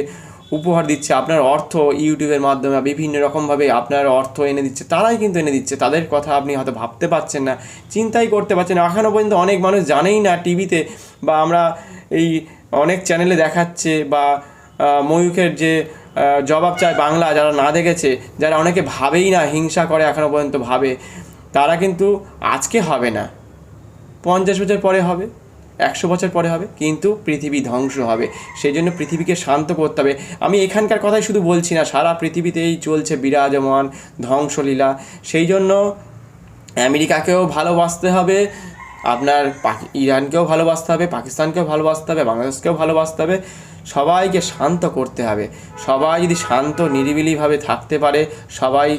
উপহার দিচ্ছে, আপনার অর্থ ইউটিউবের মাধ্যমে বিভিন্ন রকমভাবে আপনার অর্থ এনে দিচ্ছে, তারাই কিন্তু এনে দিচ্ছে। তাদের কথা আপনি হয়তো ভাবতে পারছেন না, চিন্তাই করতে পারছেন না। এখনও পর্যন্ত অনেক মানুষ জানেই না টিভিতে, বা আমরা এই অনেক চ্যানেলে দেখাচ্ছে, বা ময়ূখের যে জবাব চায় বাংলা, যারা না দেখেছে, যারা অনেকে ভাবেই না, হিংসা করে এখনও পর্যন্ত ভাবে, তারা কিন্তু আজকে হবে না, 50 বছর পরে হবে, 100 বছর পরে হবে, কিন্তু পৃথিবী ধ্বংস হবে। সেই জন্য পৃথিবীকে শান্ত করতে হবে। আমি এখানকার কথাই শুধু বলছি না, সারা পৃথিবীতেই চলছে বিরাজমান ধ্বংসলীলা। সেই জন্য আমেরিকাকেও ভালোবাসতে হবে, আপনার ইরানকেও ভালোবাসতে হবে, পাকিস্তানকেও ভালোবাসতে হবে, বাংলাদেশকেও ভালোবাসতে হবে, সবাইকে শান্ত করতে হবে। সবাই যদি শান্ত নিরিবিলিভাবে থাকতে পারে, সবাই,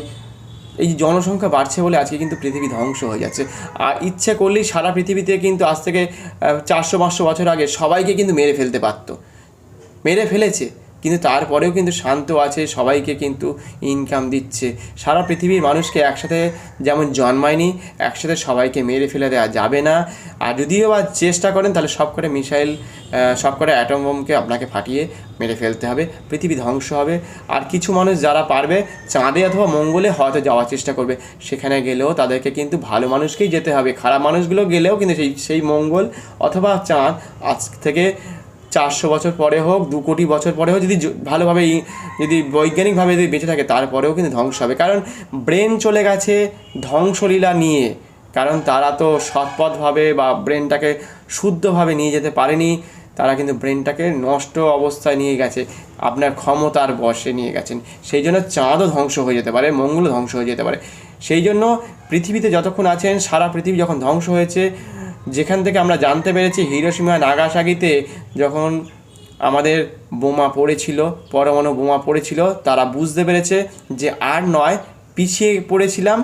এই জনসংখ্যা বাড়ছে বলে আজকে কিন্তু পৃথিবী ধ্বংস হয়ে যাচ্ছে। আর ইচ্ছে করলেই সারা পৃথিবীতে কিন্তু আজ থেকে 400-500 বছর আগে সবাইকে কিন্তু মেরে ফেলতে পারতো, মেরে ফেলেছে, কিন্তু তারপরেও কিন্তু শান্ত আছে, সবাইকে কিন্তু ইনকাম দিচ্ছে। সারা পৃথিবীর মানুষকে একসাথে যেমন জন্মায়নি, একসাথে সবাইকে মেরে ফেলে দেওয়া যাবে না। আর যদিও বা চেষ্টা করেন তাহলে সবকটা মিসাইল, সবকটা অ্যাটম বোমকে আপনাকে ফাটিয়ে মেরে ফেলতে হবে, পৃথিবী ধ্বংস হবে। আর কিছু মানুষ যারা পারবে চাঁদে অথবা মঙ্গলে হয়তো যাওয়ার চেষ্টা করবে, সেখানে গেলেও তাদেরকে কিন্তু ভালো মানুষকেই যেতে হবে। খারাপ মানুষগুলো গেলেও কিন্তু সেই মঙ্গল অথবা চাঁদ আজ থেকে 400 বছর পরে হোক, 2 কোটি বছর পরে হোক, যদি ভালোভাবে যদি বৈজ্ঞানিকভাবে যদি বেঁচে থাকে তারপরেও কিন্তু ধ্বংস হবে। কারণ ব্রেন চলে গেছে ধ্বংসলীলা নিয়ে, কারণ তারা তো সৎপথভাবে বা ব্রেনটাকে শুদ্ধভাবে নিয়ে যেতে পারেনি, তারা কিন্তু ব্রেনটাকে নষ্ট অবস্থায় নিয়ে গেছে, আপনার ক্ষমতার বশে নিয়ে গেছেন। সেই জন্য চাঁদও ধ্বংস হয়ে যেতে পারে, মঙ্গলও ধ্বংস হয়ে যেতে পারে। সেই জন্য পৃথিবীতে যতক্ষণ আছেন, সারা পৃথিবী যখন ধ্বংস হয়েছে, যেখান থেকে আমরা জানতে পেরেছি হিরোশিমা নাগাসাকিতে যখন আমাদের বোমা পড়েছিল, পরমাণু বোমা পড়েছিল, তারা বুঝতে পেরেছে যে আর নয়, পিছিয়ে পড়েছিলাম,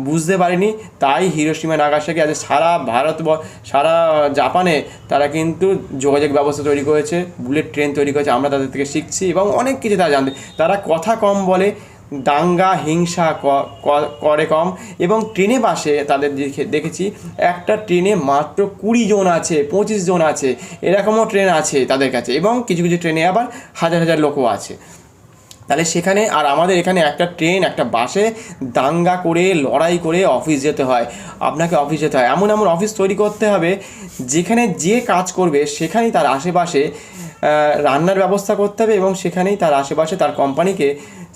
বুঝতে পারিনি, তাই হিরোশিমা নাগাসাকি আজ সারা সারা জাপানে তারা কিন্তু যোগাযোগ ব্যবস্থা তৈরি করেছে, বুলেট ট্রেন তৈরি করেছে। আমরা তাদের থেকে শিখছি এবং অনেক কিছু তারা জানতে। তারা কথা কম বলে, দাঙ্গা হিংসা করে কম, এবং ট্রেনে বাসে তাদের দেখেছি একটা ট্রেনে মাত্র 20 জন আছে, 25 জন আছে, এরকমও ট্রেন আছে তাদের কাছে, এবং কিছু কিছু ট্রেনে আবার হাজার হাজার লোকও আছে। তাহলে সেখানে আর আমাদের এখানে একটা ট্রেন, একটা বাসে দাঙ্গা করে, লড়াই করে অফিস যেতে হয়। আপনাকে অফিস যেতে হয়, এমন এমন অফিস তৈরি করতে হবে যেখানে যে কাজ করবে সেখানেই তার আশেপাশে রান্নার ব্যবস্থা করতে হবে, এবং সেখানেই তার আশেপাশে তার কোম্পানিকে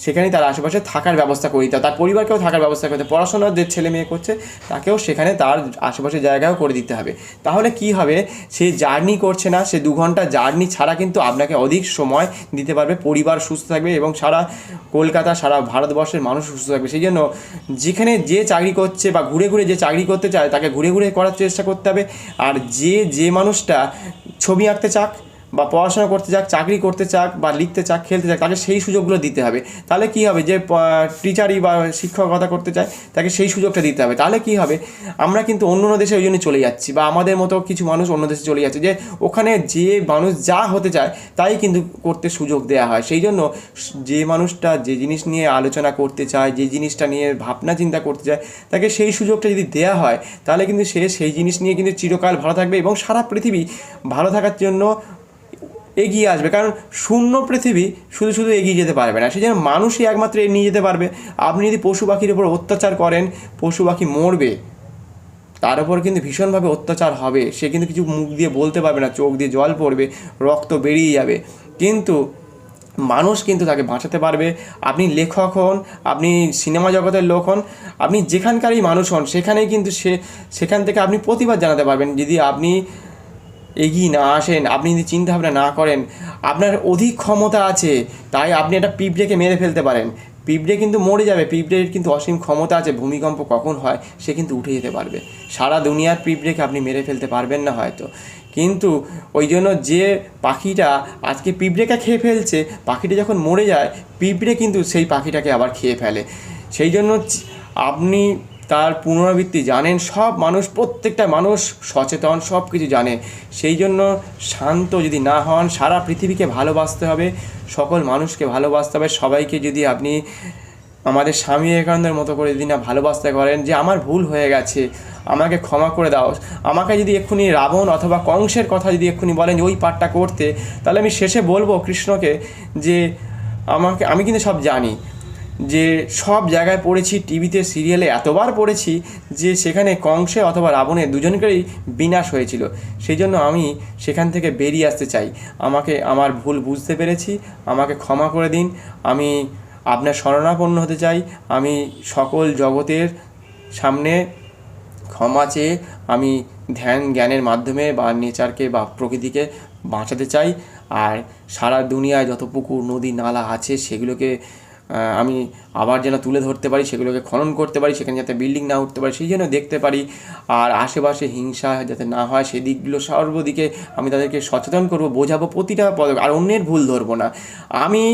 সেখানেই তার আশেপাশে থাকার ব্যবস্থা করে দিতে হবে, তার পরিবারকেও থাকার ব্যবস্থা করতে হবে, পড়াশোনার যে ছেলে মেয়ে করছে তাকেও সেখানে তার আশেপাশে জায়গাও করে দিতে হবে। তাহলে কি হবে, সে জার্নি করছে না, সে 2 ঘন্টা জার্নি ছাড়া কিন্তু আপনাকে অধিক সময় দিতে পারবে, পরিবার সুস্থ থাকবে, এবং সারা কলকাতা, সারা ভারতবর্ষের মানুষ সুস্থ থাকবে। সেই জন্য যেখানে যে চাকরি করছে বা ঘুরে ঘুরে যে চাকরি করতে চায় তাকে ঘুরে ঘুরে করার চেষ্টা করতে হবে। আর যে মানুষটা ছবি আঁকতে চাক বা পড়াশোনা করতে চাক, চাকরি করতে চাক বা লিখতে চাক, খেলতে চাক, তাকে সেই সুযোগগুলো দিতে হবে। তাহলে কি হবে, যে টিচারই বা শিক্ষকতা করতে চায় তাকে সেই সুযোগটা দিতে হবে। তাহলে কি হবে, আমরা কিন্তু অন্য দেশে ওই জন্য চলে যাচ্ছি, বা আমাদের মতো কিছু মানুষ অন্য দেশে চলে যাচ্ছে, যে ওখানে যে মানুষ যা হতে চায় তাই কিন্তু করতে সুযোগ দেওয়া হয়। সেই জন্য যে মানুষটা যে জিনিস নিয়ে আলোচনা করতে চায়, যে জিনিসটা নিয়ে ভাবনা চিন্তা করতে চায়, তাকে সেই সুযোগটা যদি দেওয়া হয় তাহলে কিন্তু সে সেই জিনিস নিয়ে কিন্তু চিরকাল ভালো থাকবে, এবং সারা পৃথিবী ভালো থাকার জন্য এগিয়ে আসবে। কারণ শূন্য পৃথিবী শুধু শুধু এগিয়ে যেতে পারবে না, সেই জন্য মানুষই একমাত্র নিয়ে যেতে পারবে। আপনি যদি পশু পাখির উপর অত্যাচার করেন, পশু পাখি মরবে, তার উপর কিন্তু ভীষণভাবে অত্যাচার হবে, সে কিন্তু কিছু মুখ দিয়ে বলতে পারবে না, চোখ দিয়ে জল পড়বে, রক্ত বেরিয়ে যাবে, কিন্তু মানুষ কিন্তু তাকে বাঁচাতে পারবে। আপনি লেখক হন, আপনি সিনেমা জগতের লোক হন, আপনি যেখানকারই মানুষ হন, সেখানেই কিন্তু সেখান থেকে আপনি প্রতিবাদ জানাতে পারবেন। যদি আপনি এগিয়ে না আসেন, আপনি যদি চিন্তাভাবনা না করেন, আপনার অধিক ক্ষমতা আছে, তাই আপনি একটা পিঁপড়েকে মেরে ফেলতে পারেন, পিঁপড়ে কিন্তু মরে যাবে, পিঁপড়ের কিন্তু অসীম ক্ষমতা আছে, ভূমিকম্প কখন হয় সে কিন্তু উঠে যেতে পারবে। সারা দুনিয়ার পিঁপড়েকে আপনি মেরে ফেলতে পারবেন না হয়তো, কিন্তু ওই জন্য যে পাখিটা আজকে পিঁপড়েকে খেয়ে ফেলছে, পাখিটা যখন মরে যায়, পিঁপড়ে কিন্তু সেই পাখিটাকে আবার খেয়ে ফেলে। সেই জন্য আপনি তার পুনরাবৃত্তি জানেন, সব মানুষ, প্রত্যেকটা মানুষ সচেতন, সব কিছু জানে। সেই জন্য শান্ত যদি না হন, সারা পৃথিবীকে ভালোবাসতে হবে, সকল মানুষকে ভালোবাসতে হবে। সবাইকে যদি আপনি আমাদের স্বামী বিবেকানন্দের মতো করে যদি না ভালোবাসতে করেন, যে আমার ভুল হয়ে গেছে, আমাকে ক্ষমা করে দাও, আমাকে যদি এক্ষুনি রাবণ অথবা কংসের কথা যদি এক্ষুনি বলেন যে ওই পাঠটা করতে, তাহলে আমি শেষে বলবো কৃষ্ণকে যে আমি কিন্তু সব জানি, যে সব জায়গায় পড়েছি, টিভিতে সিরিয়ালে এতবার পড়েছি যে সেখানে কংসে অথবা রাবণের দুজনকেই বিনাশ হয়েছিল। সেই জন্য আমি সেখান থেকে বেরিয়ে আসতে চাই। আমার ভুল বুঝতে পেরেছি, আমাকে ক্ষমা করে দিন, আমি আপনার শরণাপন্ন হতে চাই। আমি সকল জগতের সামনে ক্ষমা চেয়ে আমি ধ্যান জ্ঞানের মাধ্যমে বা নেচারকে বা প্রকৃতিকে বাঁচাতে চাই। আর সারা দুনিয়ায় যত পুকুর নদী নালা আছে সেগুলোকে আমি আবার যেন তুলে ধরতে পারি, সেগুলোকে খনন করতে পারি, সেখানে যাতে বিল্ডিং না উঠতে পারে সেই জন্য দেখতে পারি। আর আশেপাশে হিংসা যাতে না হয় সেদিকগুলো সর্বদিকে আমি তাদেরকে সচেতন করব, বোঝাবো প্রতিটা পদক্ষেপ। আর অন্যের ভুল ধরবো না। আমি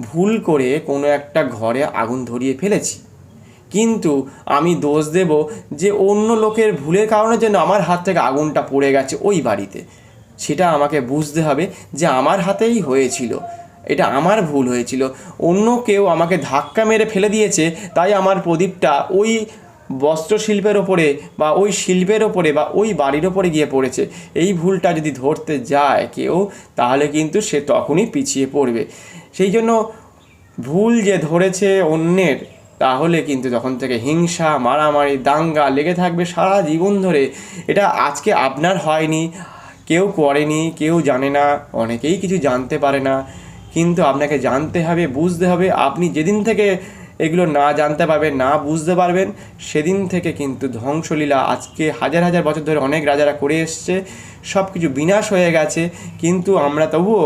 ভুল করে কোনো একটা ঘরে আগুন ধরিয়ে ফেলেছি, কিন্তু আমি দোষ দেব যে অন্য লোকের ভুলের কারণে যেন আমার হাত থেকে আগুনটা পড়ে গেছে ওই বাড়িতে। সেটা আমাকে বুঝতে হবে যে আমার হাতেই হয়েছিল, এটা আমার ভুল হয়েছিল, অন্য কেউ আমাকে ধাক্কা মেরে ফেলে দিয়েছে, তাই আমার প্রদীপটা ওই বস্ত্রশিল্পের ওপরে বা ওই শিল্পের ওপরে বা ওই বাড়ির ওপরে গিয়ে পড়েছে। এই ভুলটা যদি ধরতে যায় কেউ, তাহলে কিন্তু সে তখনই পিছিয়ে পড়বে। সেই জন্য ভুল যে ধরেছে অন্যের, তাহলে কিন্তু তখন থেকে হিংসা, মারামারি, দাঙ্গা লেগে থাকবে সারা জীবন ধরে। এটা আজকে আপনার হয়নি, কেউ করেনি, কেউ জানে না, অনেকেই কিছু জানতে পারে না, কিন্তু আপনাকে জানতে হবে, বুঝতে হবে। আপনি যেদিন থেকে এগুলো না জানতে পারবেন, না বুঝতে পারবেন, সেদিন থেকে কিন্তু ধ্বংসলীলা আজকে হাজার হাজার বছর ধরে অনেক রাজারা করে এসছে, সব কিছু বিনাশ হয়ে গেছে। কিন্তু আমরা তবুও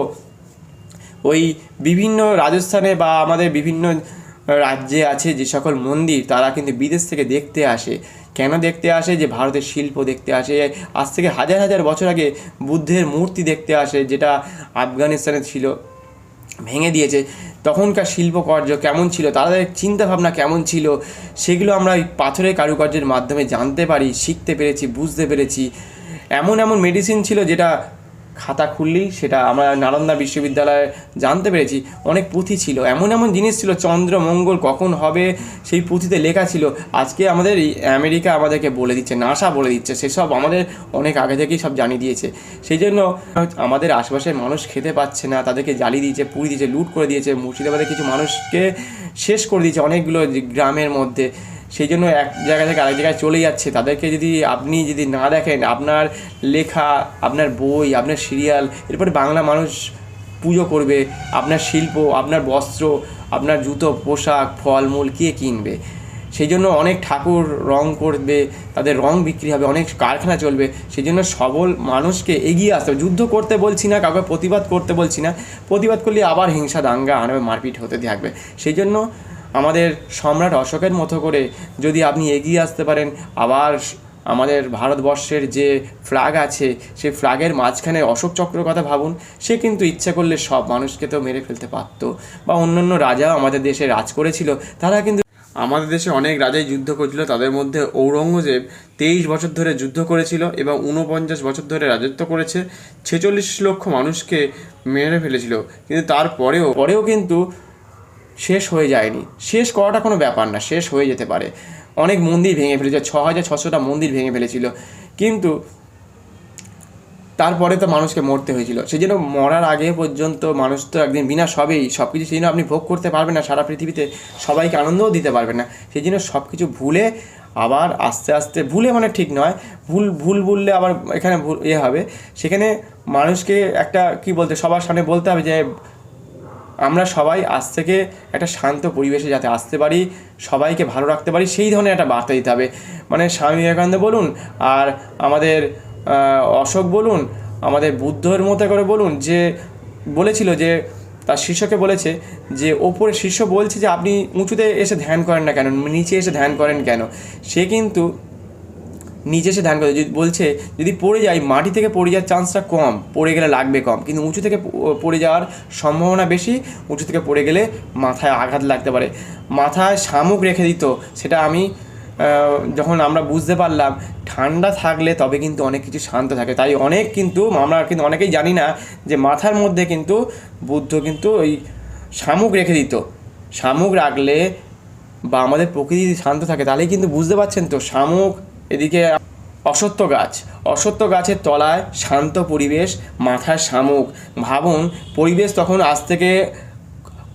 ওই বিভিন্ন রাজস্থানে বা আমাদের বিভিন্ন রাজ্যে আছে যে সকল মন্দির, তারা কিন্তু বিদেশ থেকে দেখতে আসে। কেন দেখতে আসে? যে ভারতের শিল্প দেখতে আসে। আজ থেকে হাজার হাজার বছর আগে বুদ্ধের মূর্তি দেখতে আসে, যেটা আফগানিস্তানে ছিল, ভেঙে দিয়েছে। তখনকার শিল্পকার্য কেমন ছিল, তাদের চিন্তাভাবনা কেমন ছিল, সেগুলো আমরা ওই পাথরের কারুকার্যের মাধ্যমে জানতে পারি, শিখতে পেরেছি, বুঝতে পেরেছি। এমন এমন মেডিসিন ছিল যেটা খাতা খুললেই সেটা আমরা নালন্দা বিশ্ববিদ্যালয়ে জানতে পেরেছি। অনেক পুঁথি ছিল, এমন এমন জিনিস ছিল, চন্দ্র মঙ্গল কখন হবে সেই পুঁথিতে লেখা ছিল। আজকে আমাদের এই আমেরিকা আমাদেরকে বলে দিচ্ছে, নাসা বলে দিচ্ছে, সেসব আমাদের অনেক আগে থেকেই সব জানিয়ে দিয়েছে। সেই জন্য আমাদের আশেপাশের মানুষ খেতে পাচ্ছে না, তাদেরকে জ্বালিয়ে দিয়েছে, পুড়িয়ে দিয়েছে, লুট করে দিয়েছে। মুর্শিদাবাদের কিছু মানুষকে শেষ করে দিয়েছে অনেকগুলো গ্রামের মধ্যে। সেই জন্য এক জায়গা থেকে আরেক জায়গায় চলে যাচ্ছে। তাদেরকে যদি আপনি যদি না দেখেন, আপনার লেখা, আপনার বই, আপনার সিরিয়াল, এরপরে বাংলা মানুষ পুজো করবে, আপনার শিল্প, আপনার বস্ত্র, আপনার জুতো, পোশাক, ফলমূল কে কিনবে? সেই জন্য অনেক ঠাকুর রং করবে, তাদের রং বিক্রি হবে, অনেক কারখানা চলবে। সেই জন্য সবল মানুষকে এগিয়ে আসতে হবে। যুদ্ধ করতে বলছি না, কাউকে প্রতিবাদ করতে বলছি না। প্রতিবাদ করলে আবার হিংসা, দাঙ্গা আনবে, মারপিট হতে থাকবে। সেই জন্য আমাদের সম্রাট অশোকের মতো করে যদি আপনি এগিয়ে আসতে পারেন, আবার আমাদের ভারতবর্ষের যে ফ্ল্যাগ আছে, সেই ফ্ল্যাগের মাঝখানে অশোক চক্রের কথা ভাবুন। সে কিন্তু ইচ্ছা করলে সব মানুষকে তো মেরে ফেলতে পারত, বা অন্যান্য রাজাও আমাদের দেশে রাজ করেছিল। তারা কিন্তু আমাদের দেশে অনেক রাজাই যুদ্ধ করেছিল। তাদের মধ্যে ঔরঙ্গজেব 23 বছর ধরে যুদ্ধ করেছিল এবং 49 বছর ধরে রাজত্ব করেছে, 46 লক্ষ মানুষকে মেরে ফেলেছিল। কিন্তু পরেও কিন্তু শেষ হয়ে যায়নি। শেষ করাটা কোনো ব্যাপার না, শেষ হয়ে যেতে পারে। অনেক মন্দির ভেঙে ফেলেছে, 6600টা মন্দির ভেঙে ফেলেছিল, কিন্তু তারপরে তো মানুষকে মরতে হয়েছিল। সেই জন্য মরার আগে পর্যন্ত মানুষ তো একদিন বিনাশ হবেই। সব কিছু সেই জন্য আপনি ভোগ করতে পারবেন না, সারা পৃথিবীতে সবাইকে আনন্দও দিতে পারবেন না। সেই জন্য সব কিছু ভুলে আবার আস্তে আস্তে, ভুলে মানে ঠিক নয়, ভুল বললে আবার এখানে ভুল হবে। সেখানে মানুষকে একটা কী বলতে, সবার সামনে বলতে হবে যে আমরা সবাই আজ থেকে একটা শান্ত পরিবেশে যাতে আসতে পারি, সবাইকে ভালো রাখতে পারি, সেই ধরনের একটা বার্তা দিতে হবে। মানে স্বামী বিবেকানন্দ বলুন, আর আমাদের অশোক বলুন, আমাদের বুদ্ধের মতো করে বলুন, যে বলেছিল যে তার শিষ্যকে বলেছে যে ওপরে শিষ্য বলছে যে আপনি উঁচুতে এসে ধ্যান করেন না কেন, নিচে এসে ধ্যান করেন কেন? সে কিন্তু নিচে এসে ধ্যান করে বলছে যদি পড়ে যাই, মাটি থেকে পড়ে যাওয়ার চান্সটা কম, পড়ে গেলে লাগবে কম, কিন্তু উঁচু থেকে পড়ে যাওয়ার সম্ভাবনা বেশি। উঁচু থেকে পড়ে গেলে মাথায় আঘাত লাগতে পারে। মাথায় শামুক রেখে দিত, সেটা আমি যখন আমরা বুঝতে পারলাম ঠান্ডা থাকলে তবে কিন্তু অনেক কিছু শান্ত থাকে। তাই আমরা কিন্তু অনেকেই জানি না যে মাথার মধ্যে কিন্তু বুদ্ধ কিন্তু ওই শামুক রেখে দিত। শামুক রাখলে বা আমাদের প্রকৃতি শান্ত থাকে, তাহলেই কিন্তু বুঝতে পারছেন তো। শামুক, এদিকে অশ্বত্থ গাছের তলায় শান্ত পরিবেশ, মাথায় শামুক। ভাবুন পরিবেশ তখন আজ থেকে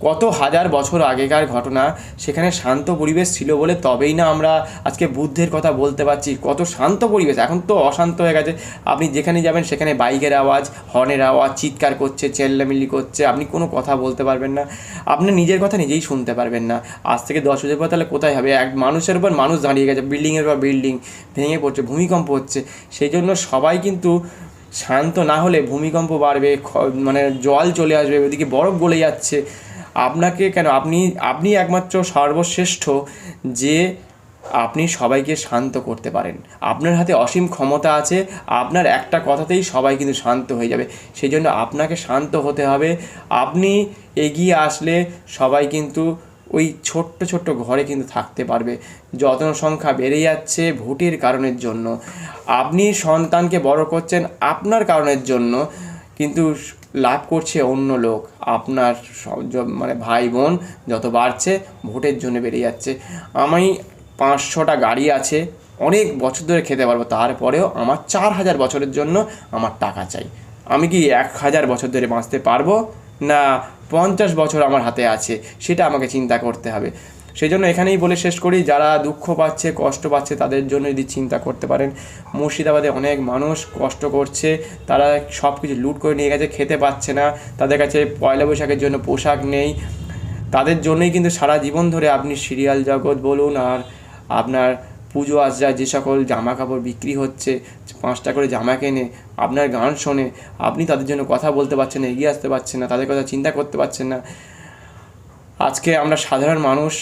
কত হাজার বছর আগেকার ঘটনা, সেখানে শান্ত পরিবেশ ছিল বলে তবেই না আমরা আজকে বুদ্ধের কথা বলতে পারছি। কত শান্ত পরিবেশ, এখন তো অশান্ত হয়ে গেছে। আপনি যেখানে যাবেন সেখানে বাইকের আওয়াজ, হর্নের আওয়াজ, চিৎকার করছে, চেল্লামিল্লি করছে, আপনি কোনো কথা বলতে পারবেন না, আপনি নিজের কথা নিজেই শুনতে পারবেন না। আজ থেকে 10 বছর পর তাহলে কোথায় হবে? এক মানুষের উপর মানুষ দাঁড়িয়ে গেছে, বিল্ডিংয়ের পর বিল্ডিং ভেঙে পড়ছে, ভূমিকম্প হচ্ছে। সেই জন্য সবাই কিন্তু শান্ত না হলে ভূমিকম্প বাড়বে, মানে জল চলে আসবে, ওদিকে বরফ গলে যাচ্ছে। আপনাকে কেন, আপনি একমাত্র সর্বশ্রেষ্ঠ যে আপনি সবাইকে শান্ত করতে পারেন। আপনার হাতে অসীম ক্ষমতা আছে, আপনার একটা কথাতেই সবাই কিন্তু শান্ত হয়ে যাবে। সেই জন্য আপনাকে শান্ত হতে হবে। আপনি এগিয়ে আসলে সবাই কিন্তু ওই ছোট্ট ছোট্ট ঘরে কিন্তু থাকতে পারবে। জনসংখ্যা বেড়ে যাচ্ছে ভোটের কারণের জন্য, আপনি সন্তানকে বড় করছেন আপনার কারণের জন্য, কিন্তু লাভ করছে অন্য লোক। আপনার মানে ভাই বোন যত বাড়ছে ভোটের জন্য বেড়ে যাচ্ছে। আমি 500টা গাড়ি আছে, অনেক বছর ধরে খেতে পারবো, তারপরেও আমার 4000 বছরের জন্য আমার টাকা চাই। আমি কি 1000 বছর ধরে বাঁচতে পারবো, না 50 বছর আমার হাতে আছে, সেটা আমাকে চিন্তা করতে হবে। সেই জন্য এখানেই বলে শেষ করি, যারা দুঃখ পাচ্ছে, কষ্ট পাচ্ছে, তাদের জন্য যদি চিন্তা করতে পারেন। মুর্শিদাবাদে অনেক মানুষ কষ্ট করছে, তারা সব কিছু লুট করে নিয়ে গেছে, খেতে পাচ্ছে না, তাদের কাছে পয়লা বৈশাখের জন্য পোশাক নেই। তাদের জন্যই কিন্তু সারা জীবন ধরে আপনি সিরিয়াল জগৎ বলুন, আর আপনার পুজো আচ্চা যে সকল জামা কাপড় বিক্রি হচ্ছে, 5টা করে জামা কেনে, আপনার গান শোনে, আপনি তাদের জন্য কথা বলতে পারছেন না, এগিয়ে আসতে পারছেন না, তাদের কথা চিন্তা করতে পারছেন না। আজকে আমরা সাধারণ মানুষ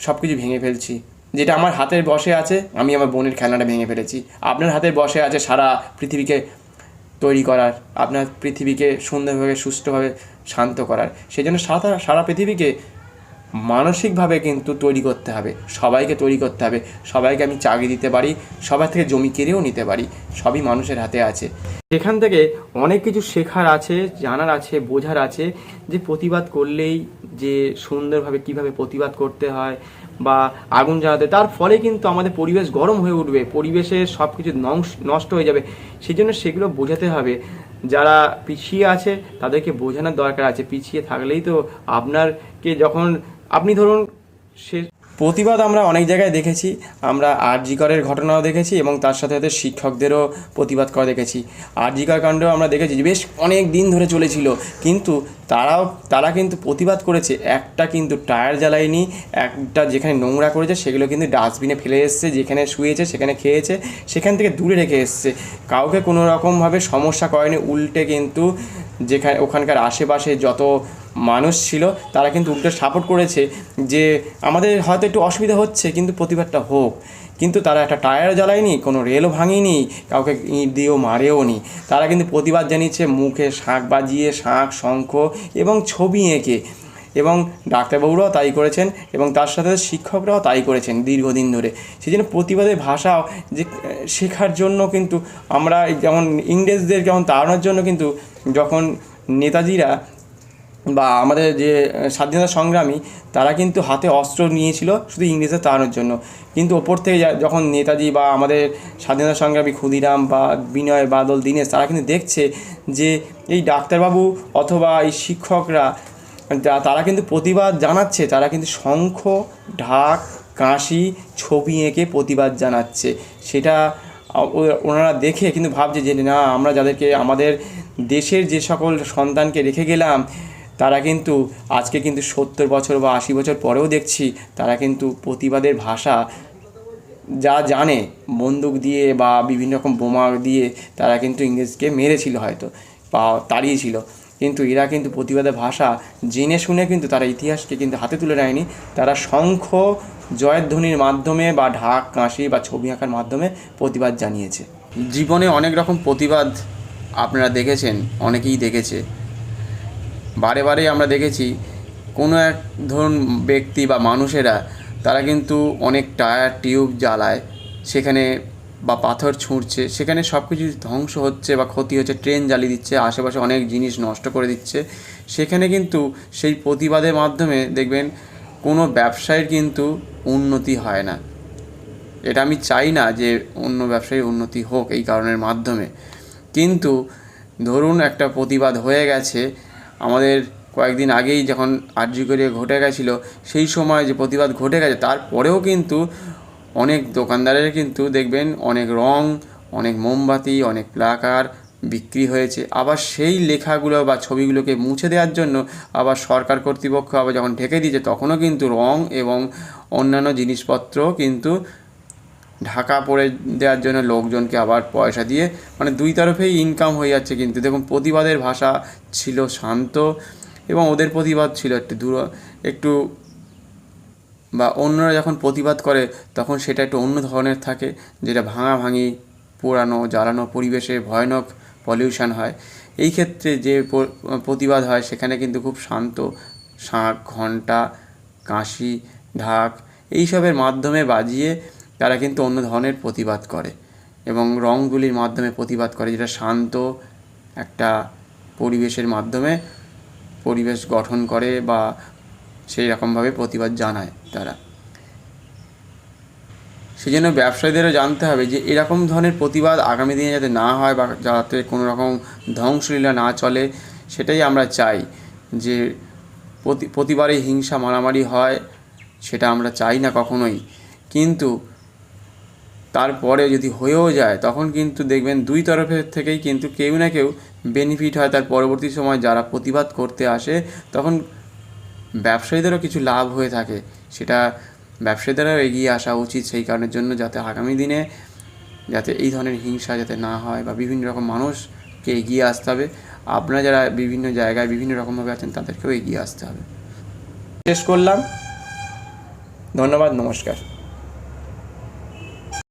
সব কিছু ভেঙে ফেলছি। যেটা আমার হাতের বশে আছে, আমি আমার বোনের খেলনাটা ভেঙে ফেলেছি। আপনার হাতের বশে আছে সারা পৃথিবীকে তৈরি করার, আপনার পৃথিবীকে সুন্দরভাবে সুষ্ঠুভাবে শান্ত করার। সেই জন্য সারা পৃথিবীকে মানসিকভাবে কিন্তু তৈরি করতে হবে, সবাইকে তৈরি করতে হবে। সবাইকে আমি চাকরি দিতে পারি, সবার থেকে জমি কেড়েও নিতে পারি, সবই মানুষের হাতে আছে। সেখান থেকে অনেক কিছু শেখার আছে, জানার আছে, বোঝার আছে, যে প্রতিবাদ করলেই যে সুন্দরভাবে কিভাবে প্রতিবাদ করতে হয়, বা আগুন জ্বালাতে, তার ফলে কিন্তু আমাদের পরিবেশ গরম হয়ে উঠবে, পরিবেশের সব কিছু নষ্ট হয়ে যাবে। সেই জন্য সেগুলো বোঝাতে হবে। যারা পিছিয়ে আছে তাদেরকে বোঝানোর দরকার আছে। পিছিয়ে থাকলেই তো আপনারকে যখন আপনি ধরুন সে প্রতিবাদ আমরা অনেক জায়গায় দেখেছি, আমরা আর.জি. করের ঘটনাও দেখেছি, এবং তার সাথে সাথে শিক্ষকদেরও প্রতিবাদ করা দেখেছি। আর.জি. কর কাণ্ডও আমরা দেখেছি যে বেশ অনেক দিন ধরে চলেছিল, কিন্তু তারা কিন্তু প্রতিবাদ করেছে, একটা কিন্তু টায়ার জ্বালায়নি, একটা যেখানে নোংরা করেছে সেগুলো কিন্তু ডাস্টবিনে ফেলে এসছে, যেখানে শুয়েছে সেখানে খেয়েছে, সেখান থেকে দূরে রেখে এসছে, কাউকে কোনো রকমভাবে সমস্যা করেনি। উল্টে কিন্তু যেখানে ওখানকার আশেপাশে যত মানুষ ছিল তারা কিন্তু উল্টো সাপোর্ট করেছে, যে আমাদের হয়তো একটু অসুবিধা হচ্ছে কিন্তু প্রতিবাদটা হোক। কিন্তু তারা একটা টায়ার জ্বালায়নি, কোনো রেলও ভাঙেনি, কাউকে ইঁট দিয়েও মারেও নি। তারা কিন্তু প্রতিবাদ জানিয়েছে মুখে শাঁখ বাজিয়ে, শাঁখ, শঙ্খ এবং ছবি এঁকে। এবং ডাক্তারবাবুরাও তাই করেছেন, এবং তার সাথে শিক্ষকরাও তাই করেছেন দীর্ঘদিন ধরে। সেই জন্য প্রতিবাদের ভাষা যে শেখার জন্য কিন্তু আমরা যেমন ইংরেজদের যেমন তাড়ানোর জন্য কিন্তু যখন নেতাজিরা বা আমাদের যে স্বাধীনতা সংগ্রামী, তারা কিন্তু হাতে অস্ত্র নিয়েছিল শুধু ইংরেজদের তাড়ানোর জন্য। কিন্তু ওপর থেকে যখন নেতাজি বা আমাদের স্বাধীনতা সংগ্রামী ক্ষুদিরাম বা বিনয় বাদল দীনেশ, তারা কিন্তু দেখছে যে এই ডাক্তারবাবু অথবা এই শিক্ষকরা তারা কিন্তু প্রতিবাদ জানাচ্ছে, তারা কিন্তু শঙ্খ, ঢাক, কাঁসি, ছবি এঁকে প্রতিবাদ জানাচ্ছে। সেটা ওনারা দেখে কিন্তু ভাবছে যে না, আমরা যাদেরকে আমাদের দেশের যে সকল সন্তানকে রেখে গেলাম, তারা কিন্তু আজকে কিন্তু 70 বছর বা 80 বছর পরেও দেখছি তারা কিন্তু প্রতিবাদের ভাষা যা জানে, বন্দুক দিয়ে বা বিভিন্ন রকম বোমা দিয়ে তারা কিন্তু ইংরেজকে মেরেছিল হয়তো বা তাড়িয়েছিল, কিন্তু এরা কিন্তু প্রতিবাদের ভাষা জেনে শুনে কিন্তু তারা ইতিহাসকে কিন্তু হাতে তুলে নেয়নি। তারা শঙ্খ জয়ধ্বনির মাধ্যমে বা ঢাক, কাঁসি বা ছবি আঁকার মাধ্যমে প্রতিবাদ জানিয়েছে। জীবনে অনেক রকম প্রতিবাদ আপনারা দেখেছেন, অনেকেই দেখেছে। বারে বারে আমরা দেখেছি কোনো এক ধরুন ব্যক্তি বা মানুষেরা তারা কিন্তু অনেক টায়ার টিউব জ্বালায়, সেখানে বা পাথর ছুঁড়ছে, সেখানে সব কিছু ধ্বংস হচ্ছে বা ক্ষতি হচ্ছে, ট্রেন জ্বালিয়ে দিচ্ছে, আশেপাশে অনেক জিনিস নষ্ট করে দিচ্ছে। সেখানে কিন্তু সেই প্রতিবাদের মাধ্যমে দেখবেন কোনো ব্যবসায়ীর কিন্তু উন্নতি হয় না। এটা আমি চাই না যে অন্য ব্যবসায়ীর উন্নতি হোক এই কারণের মাধ্যমে, কিন্তু ধরুন একটা প্রতিবাদ হয়ে গেছে, আমাদের কয়েকদিন আগেই যখন আর.জি. করে ঘটে গেছিলো, সেই সময় যে প্রতিবাদ ঘটে গেছে তারপরেও কিন্তু অনেক দোকানদারের কিন্তু দেখবেন অনেক রং, অনেক মোমবাতি, অনেক প্লাকার বিক্রি হয়েছে। আবার সেই লেখাগুলো বা ছবিগুলোকে মুছে দেওয়ার জন্য আবার সরকার কর্তৃপক্ষ আবার যখন ঢেকে দিয়েছে, তখনও কিন্তু রং এবং অন্যান্য জিনিসপত্র কিন্তু ঢাকা পড়ে দেওয়ার জন্য লোকজনকে আবার পয়সা দিয়ে, মানে দুই তরফেই ইনকাম হয়ে যাচ্ছে। কিন্তু দেখুন প্রতিবাদের ভাষা ছিল শান্ত, এবং ওদের প্রতিবাদ ছিল একটু বা অন্যরা যখন প্রতিবাদ করে তখন সেটা একটু অন্য ধরনের থাকে, যেটা ভাঙাভাঙি, পোড়ানো, জ্বালানো, পরিবেশে ভয়ানক পলিউশন হয়। এই ক্ষেত্রে যে প্রতিবাদ হয় সেখানে কিন্তু খুব শান্ত, শাঁখ, ঘণ্টা, কাঁসি, ঢাক এইসবের মাধ্যমে বাজিয়ে তারা কিন্তু অন্য ধরনের প্রতিবাদ করে, এবং রঙগুলির মাধ্যমে প্রতিবাদ করে, যেটা শান্ত একটা পরিবেশের মাধ্যমে পরিবেশ গঠন করে বা সেই রকমভাবে প্রতিবাদ জানায় তারা। সেই জন্য ব্যবসায়ীদেরও জানতে হবে যে এরকম ধরনের প্রতিবাদ আগামী দিনে যাতে না হয় বা যাতে কোনো রকম ধ্বংসলীলা না চলে, সেটাই আমরা চাই। যে প্রতিবারই হিংসা মারামারি হয় সেটা আমরা চাই না কখনোই, কিন্তু তারপরে যদি হয়েও যায় তখন কিন্তু দেখবেন দুই তরফের থেকেই কিন্তু কেউ না কেউ বেনিফিট হয়। তার পরবর্তী সময় যারা প্রতিবাদ করতে আসে তখন ব্যবসায়ীদেরও কিছু লাভ হয়ে থাকে, সেটা ব্যবসায়ীদেরও এগিয়ে আসা উচিত সেই কারণের জন্য, যাতে আগামী দিনে যাতে এই ধরনের হিংসা যাতে না হয় বা বিভিন্ন রকম মানুষকে এগিয়ে আসতে হবে। আপনারা যারা বিভিন্ন জায়গায় বিভিন্ন রকমভাবে আছেন তাদেরকেও এগিয়ে আসতে হবে। শেষ করলাম, ধন্যবাদ, নমস্কার।